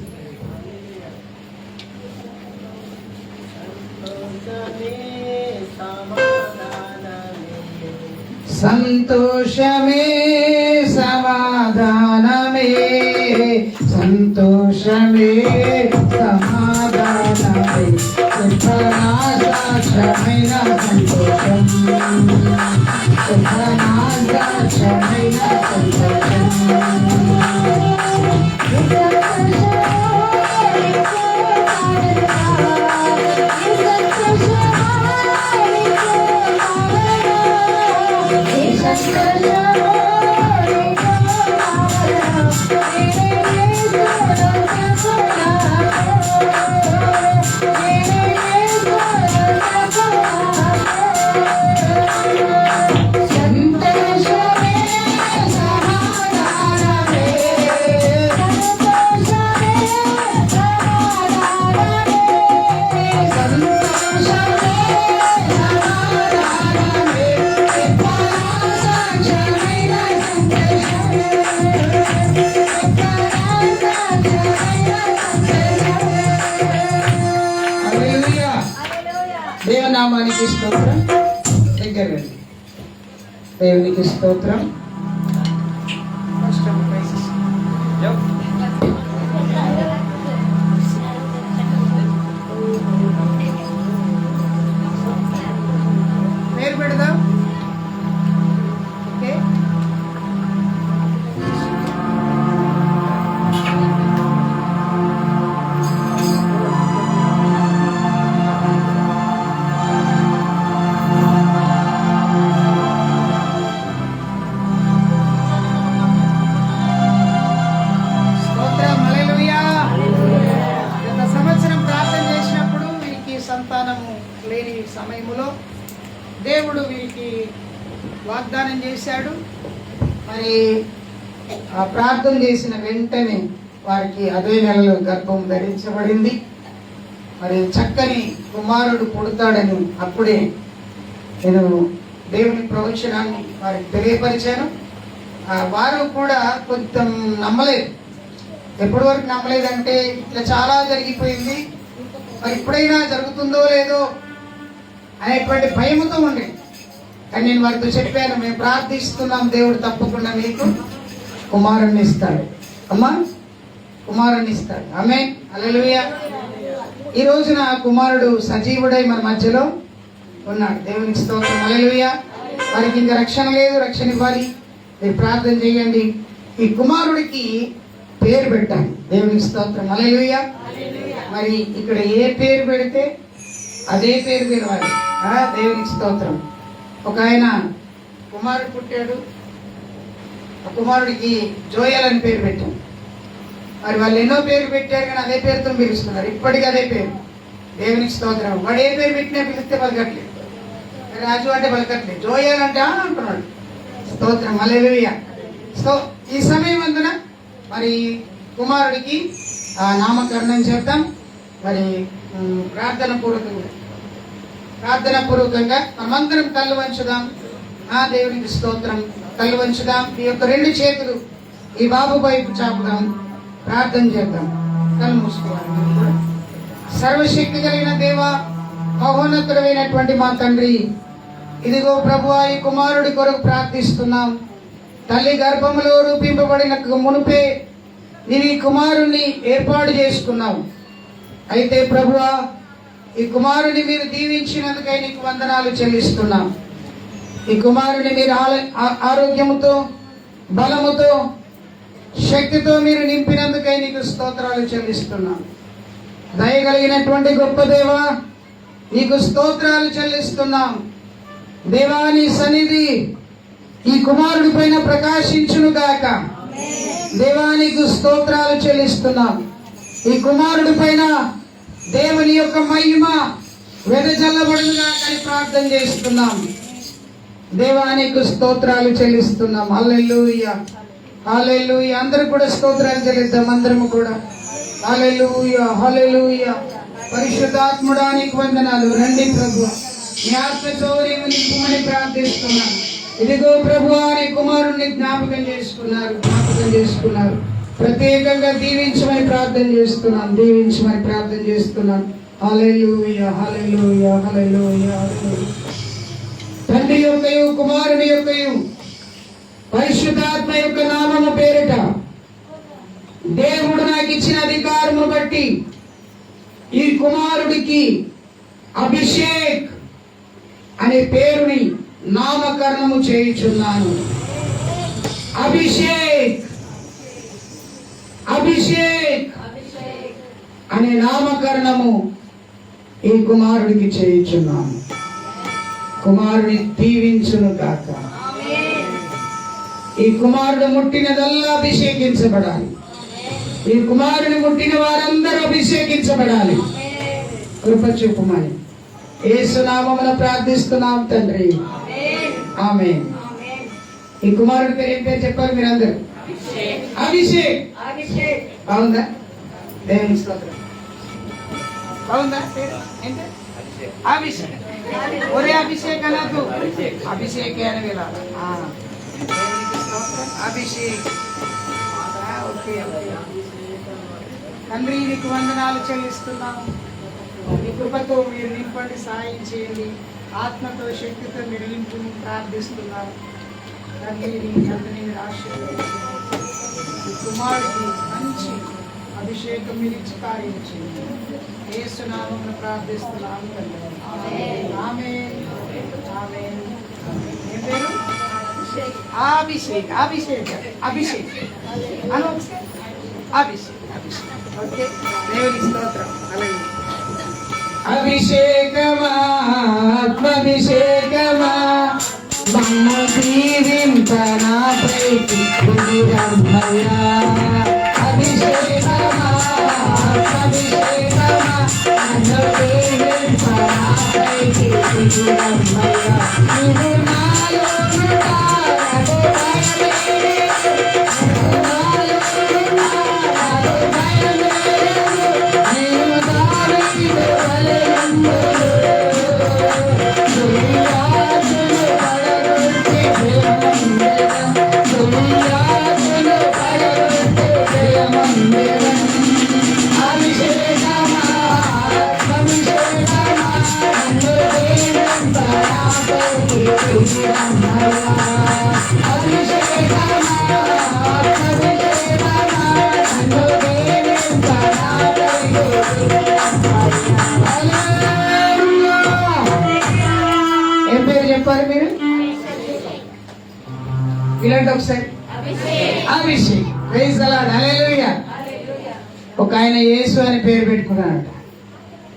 సంతోషమే సమాధానమే, సంతోషమే సమాధానమే, సుఖనాశమైన సంతోషం, సుఖనాశమైన సంతోషం. దేవనామానికి స్తోత్రం. దగ్గర రండి. దేవునికి స్తోత్రం. పేరు పెడదాం. ఓకే. సంతానము లేని సమయములో దేవుడు వీరికి వాగ్దానం చేశాడు. మరి ఆ ప్రార్థన చేసిన వెంటనే వారికి అదే నెలలో గర్భం ధరించబడింది. మరి చక్కని కుమారుడు పుడతాడని అప్పుడే నేను దేవుని ప్రవచనాన్ని వారికి తెలియపరిచాను. వారు కూడా కొంచెం నమ్మలేదు. ఎప్పటి వరకు నమ్మలేదంటే ఇట్లా చాలా జరిగిపోయింది, మరి ఇప్పుడైనా జరుగుతుందో లేదో అనేటువంటి భయముతో ఉండే. కానీ నేను వారితో చెప్పాను, మేము ప్రార్థిస్తున్నాం, దేవుడు తప్పకుండా మీకు కుమారుణ్ణి ఇస్తాడు. అమ్మా, కుమారుణ్ణి ఇస్తాడు. ఆమేన్. హల్లెలూయా. ఈ రోజున కుమారుడు సజీవుడై మన మధ్యలో ఉన్నాడు. దేవునికి స్తోత్రం. హల్లెలూయా. వారికి ఇంకా రక్షణ లేదు, రక్షణ ఇవ్వాలి. మీరు ప్రార్థన చేయండి. ఈ కుమారుడికి పేరు పెట్టాలి. దేవునికి స్తోత్రం. హల్లెలూయా. మరి ఇక్కడ ఏ పేరు పెడితే అదే పేరు పిలవాలి. దేవునికి స్తోత్రం. ఒక ఆయన కుమారుడు పుట్టాడు, ఆ కుమారుడికి జోయల్ అని పేరు పెట్టాం. మరి వాళ్ళు ఎన్నో పేరు పెట్టారు, కానీ అదే పేరుతో పిలుస్తున్నారు. ఇప్పటికీ అదే పేరు. దేవునికి స్తోత్రం. వాడు ఏ పేరు పెట్టినా పిలిస్తే పలకట్లేదు. రాజు అంటే పలకట్లేదు, జోయల్ అంటే అంటున్నాడు. స్తోత్రం. హల్లెలూయా. ఈ సమయం అందున మరి కుమారుడికి నామకరణం చేద్దాం. మరి ప్రార్థన పూర్వకంగా మనమందరం కళ్ళు వంచుదాం. దేవునికి స్తోత్రం. కళ్ళు వంచుదాం. ఈ యొక్క రెండు చేతులు ఈ బాబు వైపు చాపుదాం. ప్రార్థన చేద్దాం. కళ్ళు మూసుకోవాలి. సర్వశక్తి కలిగిన దేవ, మహోన్నతుడైనటువంటి మా తండ్రి, ఇదిగో ప్రభువా, ఈ కుమారుడి కొరకు ప్రార్థిస్తున్నాం. తల్లి గర్భములో రూపింపబడిన మునుపే నీవు ఈ కుమారుణ్ణి ఏర్పాటు చేసుకున్నావు. అయితే ప్రభువా, ఈ కుమారుని మీరు దీవించినందుకై నీకు వందనాలు చెల్లిస్తున్నాం. ఈ కుమారుని మీరు ఆరోగ్యముతో, బలముతో, శక్తితో మీరు నింపినందుకై నీకు స్తోత్రాలు చెల్లిస్తున్నాను. దయగలిగినటువంటి గొప్ప దేవా, నీకు స్తోత్రాలు చెల్లిస్తున్నాం. దేవా, నీ సన్నిధి ఈ కుమారుడి పైన ప్రకాశించును గాక. దేవా, నీకు స్తోత్రాలు చెల్లిస్తున్నాం. ఈ కుమారుడి పైన దేవుని యొక్క మహిమ వెదజల్లబడును గాక అని ప్రార్థన చేస్తున్నాం. దేవా, నీకు స్తోత్రాలు చెల్లిస్తున్నాం. హల్లెలూయా, హల్లెలూయా. అందరూ కూడా స్తోత్రాలు చెల్లిద్దాం. అందరము కూడా హల్లెలూయా, హల్లెలూయా. పరిశుద్ధాత్ముడా, నీకు వందనాలు. రండి ప్రభు, నీ ఆత్మతో నీవు నింపుమని ప్రార్థిస్తున్నాను. ఇదిగో ప్రభువా, నీ కుమారుణ్ణి జ్ఞాపకం చేసుకున్నారు. ప్రత్యేకంగా దీవించమని ప్రార్థన చేస్తున్నాను. హల్లెలూయా, హల్లెలూయా, హల్లెలూయా. తండ్రి యొక్కయు కుమారుని యొక్కయు పరిశుద్ధాత్మ యొక్క నామము పేరిట దేవుడు నాకు ఇచ్చిన అధికారము బట్టి ఈ కుమారుడికి అభిషేక్ అనే పేరుని నామకరణము చేయుచున్నాను. అభిషేక్ అనే నామకరణము ఈ కుమారుడికి చేయుచున్నాను. కుమారుని దీవించును కాక. ఈ కుమారుడు ముట్టినదల్లా అభిషేకించబడాలి. ఈ కుమారుని ముట్టిన వారందరూ అభిషేకించబడాలి. కృప చూపుమని యేసు నామమున ప్రార్థిస్తున్నాం తండ్రి, ఆమేన్. ఈ కుమారుడి పేరు ఏం పేరు చెప్పాలి మీరందరూ? అభిషేక్. బాగుందా? దేవుని స్తోత్రం. బాగుందా? అభిషేక్. ఒరే అభిషేక్ అనకు, అభిషేక్ అని వెళ్ళాలి. అభిషేక్. ఓకే. తండ్రి, నీకు వందనాలు చెల్లిస్తున్నాము. మీ కృపతో మీరు నింపండి, సాయం చేయండి. ఆత్మతో శక్తితో మీరు నింపుని ప్రార్థిస్తున్నారు. తండ్రి, నీ తండ్రిని మీరు ఆశీర్వదించండి. ఈ కుమారుడికి మంచి అభిషేకం మీరు ఇచ్చి కార్యం చేయండి. యేసు నామమున ప్రార్థిస్తున్నాము తండ్రి. ఆమేన్, ఆమేన్. ఏం పేరు? అభిషేక్. అను అభిషేక్. ఓకే, దేవుని స్తోత్రం. అభిషేకమా, ఆత్మాభిషేకమా, మమ్మ దీవింపనాపై కుదిరమ్మయ్యా. అభిషేకమా, ఆత్మాభిషేకమా, మమ్మ దీవింపనాపై కుదిరమ్మయ్యా. నీవు నాలో ఏం పేరు చెప్పారు మీరు? ఇలాంటి ఒకసారి అభిషేక్. Praise the Lord. హల్లెలూయా. ఒక ఆయన యేసు అని పేరు పెట్టుకున్నాడట.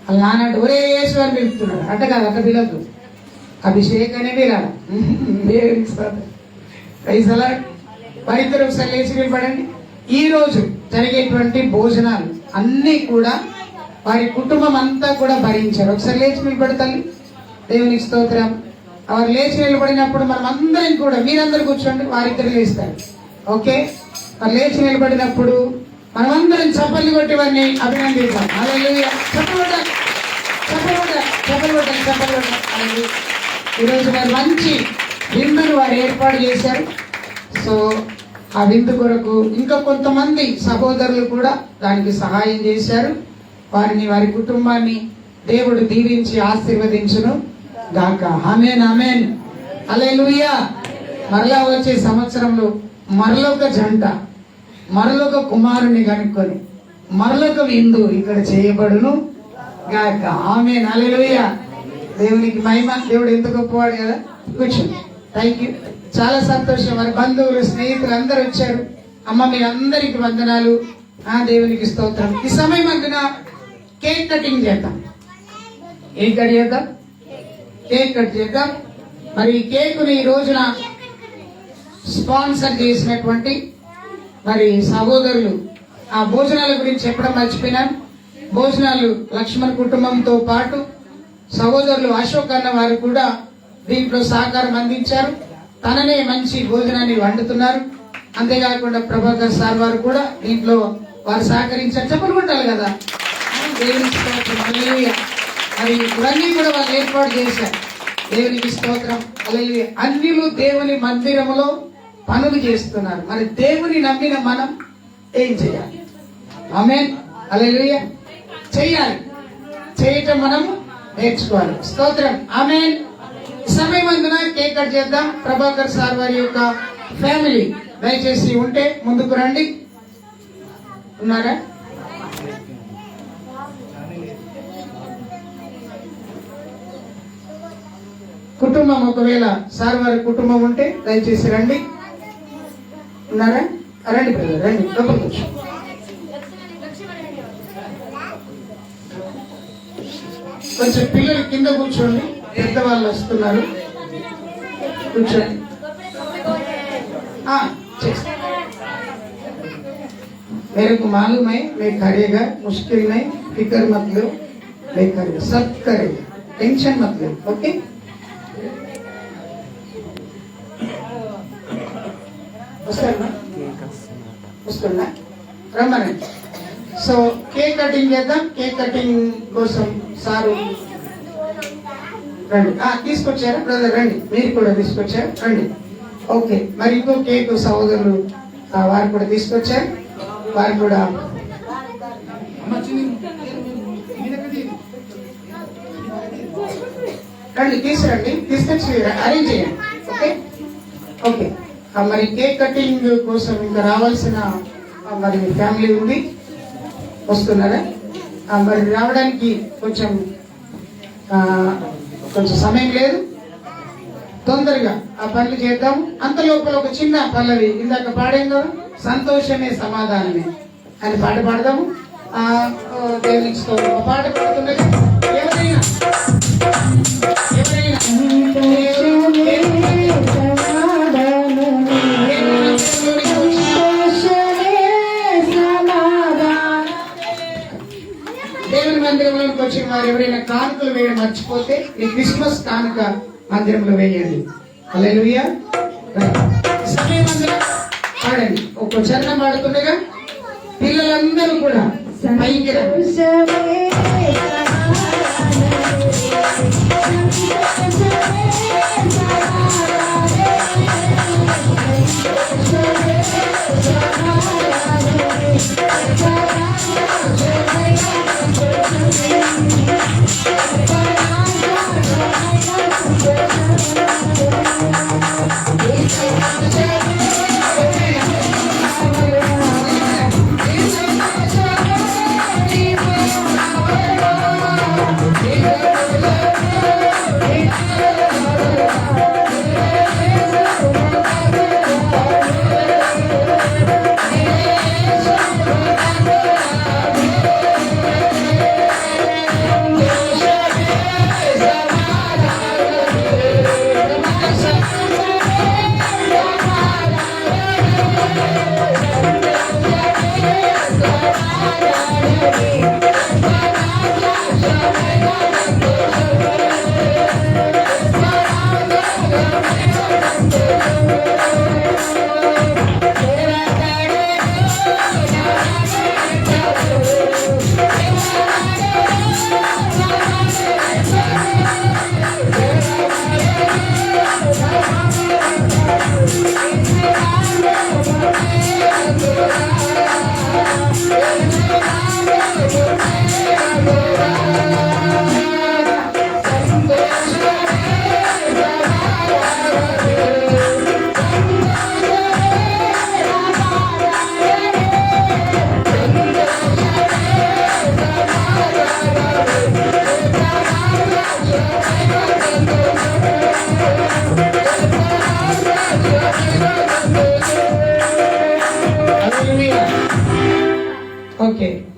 అలా నానంటే ఒరే యేసు అని పిలుస్తున్నాడు. అట్ట కాదు, అట్ట పిలవద్దు, అభిషేక్ అనే పిలాలి. Praise the lord. వారిద్దరు ఒకసారి లేచి నిలబడండి. ఈ రోజు జరిగేటువంటి భోజనాలు అన్నీ కూడా వారి కుటుంబం అంతా కూడా భరించారు. ఒకసారి లేచి నిలబడతాను. దేవునికి స్తోత్రం. వారు లేచి నిలబడినప్పుడు మనం అందరం కూడా, మీరందరూ కూర్చోండి, వారిద్దరు లేస్తారు. ఓకే, వారు లేచి నిలబడినప్పుడు మనమందరం చప్పట్లు కొట్టి వారిని అభినందిద్దాం. హల్లెలూయా. చప్పట్లు. ఈరోజు వారు మంచి విందును వారు ఏర్పాటు చేశారు. సో ఆ విందు కొరకు ఇంకా కొంతమంది సహోదరులు కూడా దానికి సహాయం చేశారు. వారిని, వారి కుటుంబాన్ని దేవుడు దీవించి ఆశీర్వదించును గాక. ఆమేన్, ఆమేన్. హల్లెలూయా. మరలా వచ్చే సంవత్సరంలో మరొక జంట, మరొక కుమారుని కనుక్కొని మరొక విందు ఇక్కడ చేయబడును గాక. ఆమేన్, హల్లెలూయా. దేవునికి మహిమ. దేవుడు ఎంత గొప్పవాడు కదా. కూర్చోండి. Thank you. చాలా సంతోషం. వారి బంధువులు, స్నేహితులు అందరూ వచ్చారు. అమ్మ మీరందరికి వందనాలు. దేవునికి స్తోత్రం. ఈ సమయం అందున కేక్ కటింగ్ చేద్దాం. ఏం కట్ చేద్దాం? కేక్ కట్ చేద్దాం. మరి ఈ కేకుని ఈ రోజున స్పాన్సర్ చేసినటువంటి మరి సహోదరులు, ఆ భోజనాల గురించి చెప్పడం మర్చిపోయినాను. భోజనాలు లక్ష్మణ్ కుటుంబంతో పాటు సహోదరులు అశోక్ అన్న వారు కూడా దీంట్లో సహకారం అందించారు. తననే మంచి భోజనాన్ని వండుతున్నారు. అంతేకాకుండా ప్రభాకర్ సార్ వారు కూడా దీంట్లో వారు సహకరించారు. చెప్పలు కొట్టాలి కదా, దేవునికి స్తోత్రం. హల్లెలూయా. మరి ఇవన్నీ కూడా వాళ్ళు ఏర్పాటు చేశారు. దేవునికి స్తోత్రం. హల్లెలూయా. అన్యులు దేవుని మందిరములో పనులు చేస్తున్నారు. మరి దేవుని నమ్మిన మనం ఏం చేయాలి? ఆమేన్. హల్లెలూయా. చేయాలి. చేయటం మనం నేర్చుకోవాలి. స్తోత్రం. ఆమేన్. సమయం అందున కేక్ కట్ చేద్దాం. ప్రభాకర్ సార్ వారి యొక్క ఫ్యామిలీ దయచేసి ఉంటే ముందుకు రండి. ఉన్నారా? కుటుంబం ఒకవేళ సార్ వారి కుటుంబం ఉంటే దయచేసి రండి. ఉన్నారా? రండి బ్రదర్, రండి. లోపలికి కూర్చో. కొంచెం పిల్లలు కింద కూర్చోండి, పెద్దవాళ్ళు వస్తున్నారు. కూర్చోండి. मेरे को मालूम है मैं करेगा, मुश्किल नहीं, फिक्र मत लो, मैं करेगा, सब करेगा, टेंशन मत लो. ओके? వస్తున్నా రమ్మని. సో కేక్ కటింగ్ చేద్దాం. కేక్ కటింగ్ కోసం సారు రండి. తీసుకొచ్చారా బ్రదర్? రండి. మీరు కూడా తీసుకొచ్చారు, రండి. ఓకే. మరి ఇంకో కేక్ సహోదరులు వారు కూడా తీసుకొచ్చారు. వారు కూడా రండి, తీసుకురండి, తీసుకొచ్చి అరేంజ్ చేయండి. ఓకే? ఓకే. మరి కేక్ కటింగ్ కోసం ఇంకా రావాల్సిన మరి ఫ్యామిలీ ఉంది, వస్తున్నారా? మరి రావడానికి కొంచెం సమయం లేదు, తొందరగా ఆ పనులు చేద్దాం. అంత లోపల ఒక చిన్న పల్లవి ఇందాక పాడాం కదా, సంతోషమే సమాధానమే అని పాట పాడదాము. దేవునికి స్తోత్రం. పాట పాడుతుండగా ఎవరైనా దేవుని మందిరంలోకి వచ్చిన వారు ఎవరైనా కానుకలు వేయడం మర్చిపోతే ఈ క్రిస్మస్ కానుక మందిరంలో వేయండి. హల్లెలూయా. సమయం అందరూ పాడండి. ఒక చరణం పాడుతుండగా పిల్లలందరూ కూడా పైకి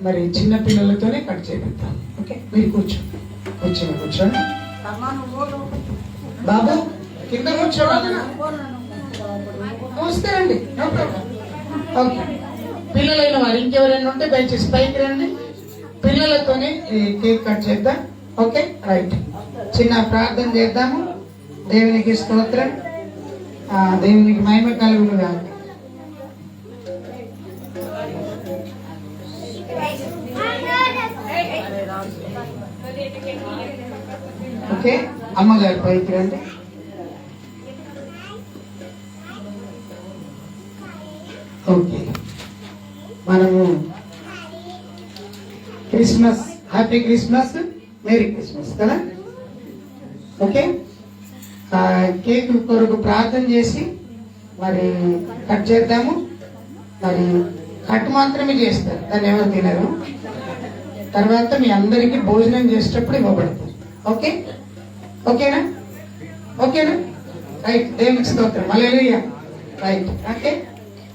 మరి చిన్న పిల్లలతోనే కట్ చేపిద్దాం. ఓకే, మీరు కూర్చోండి. బాబు కింద కూర్చోండి, వస్తారండి, నో ప్రాబ్లం. ఓకే, పిల్లలైన వారు ఇంకెవరైనా ఉంటే దయచేసి పైకి రండి. పిల్లలతోనే ఈ కేక్ కట్ చేద్దాం. Okay, right. చిన్న ప్రార్థన చేద్దాము. దేవునికి స్తోత్రం, దేవునికి మహిమ కలుగును గాక. ఓకే, అమ్మగారు పైకి రండి. ఓకే, మనము Christmas, happy Christmas, merry Christmas కదా. ఓకే, కేక్ కొరకు ప్రార్థన చేసి మరి కట్ చేద్దాము. మరి కట్ మాత్రమే చేస్తారు, దాన్ని ఎవరు తినరు. తర్వాత మీ అందరికీ భోజనం చేసేటప్పుడు ఇవ్వబడతారు. ఓకే, ఓకేనా? ఓకేనా? రైట్, దేవునికి స్తోత్రం, హల్లెలూయా. రైట్, ఓకే,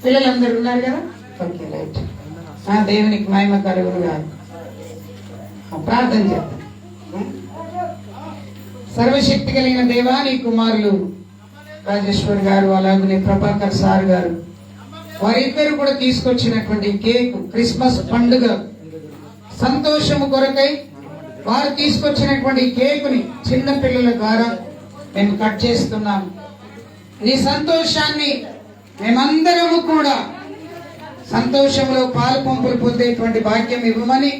పిల్లలందరూ ఉన్నారు కదా. Okay, right. దేవునికి మహిమ కలుగును గాక. ప్రార్థన చేద్దాం. సర్వశక్తి కలిగిన దేవా, నీ కుమారులు రాజేశ్వర్ గారు అలాగే ప్రభాకర్ సార్ గారు వారిద్దరు కూడా తీసుకొచ్చినటువంటి కేక్, క్రిస్మస్ పండుగ సంతోషము కొరకై వారు తీసుకొచ్చినటువంటి కేకుని చిన్న పిల్లల ద్వారా మేము కట్ చేస్తున్నాం. నీ సంతోషాన్ని మేమందరము కూడా సంతోషంలో పాలు పంపులు పొందేటువంటి భాగ్యం ఇవ్వమని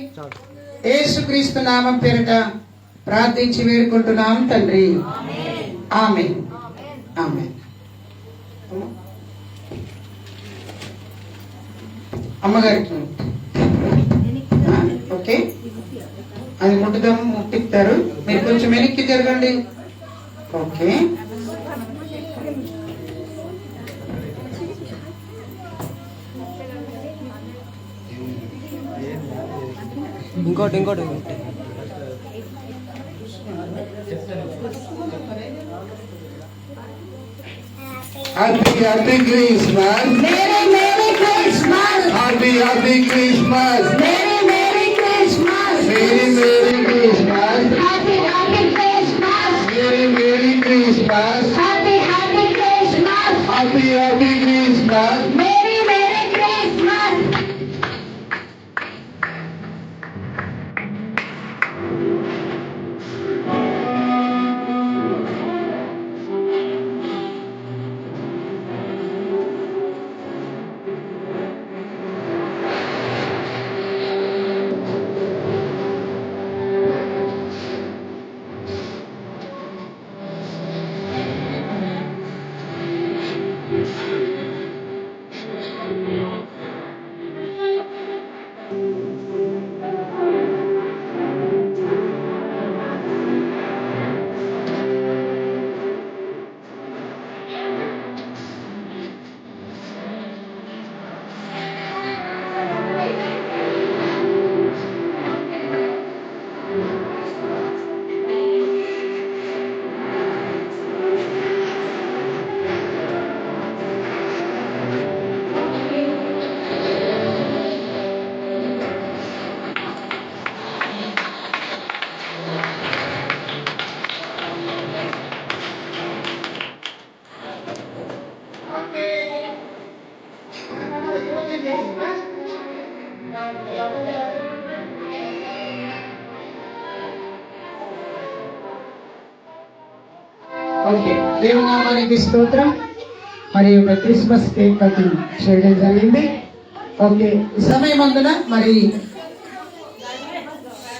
యేసుక్రీస్తు నామం పేరిట ప్రార్థించి వేడుకుంటున్నాం తండ్రి. ఆమేన్, ఆమేన్. అమ్మగారికి ఓకే, అది ముట్టుదాము, ముట్టిస్తారు. మీరు కొంచెం వెనక్కి జరగండి. ఓకే, ఇంకోటి happy Christmas, merry Christmas, happy Christmas, merry Christmas, merry Christmas, happy Christmas, merry Christmas, happy Christmas, happy Christmas. Merry Christmas. Okay, దేవునామానికి స్తోత్రం. మరి ఒక క్రిస్మస్ కేక్ కటింగ్ చేయడం జరిగింది. ఓకే, ఈ సమయం అందున మరి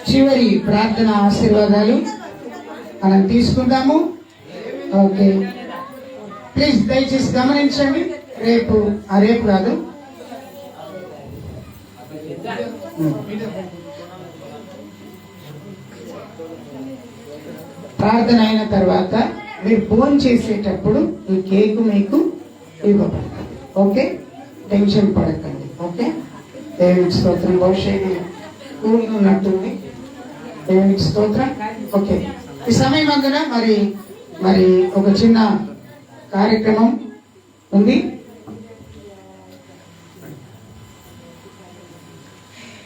చివరి ప్రార్థన ఆశీర్వాదాలు మనం తీసుకుందాము. ఓకే, ప్లీజ్ దయచేసి గమనించండి. రేపు కాదు, ప్రార్థన అయిన తర్వాత మీరు ఫోన్ చేసేటప్పుడు ఈ కేక్ మీకు ఇవ్వబడుతుంది. ఓకే, టెన్షన్ పడకండి. ఓకే, దేవునికి స్తోత్రం. బహుశా కూల్గా ఉన్నట్టుంది. దేవునికి స్తోత్రం. ఓకే, ఈ సమయం అందున మరి ఒక చిన్న కార్యక్రమం ఉంది.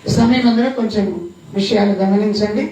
సమయం అందరూ కొంచెం విషయాలు గమనించండి.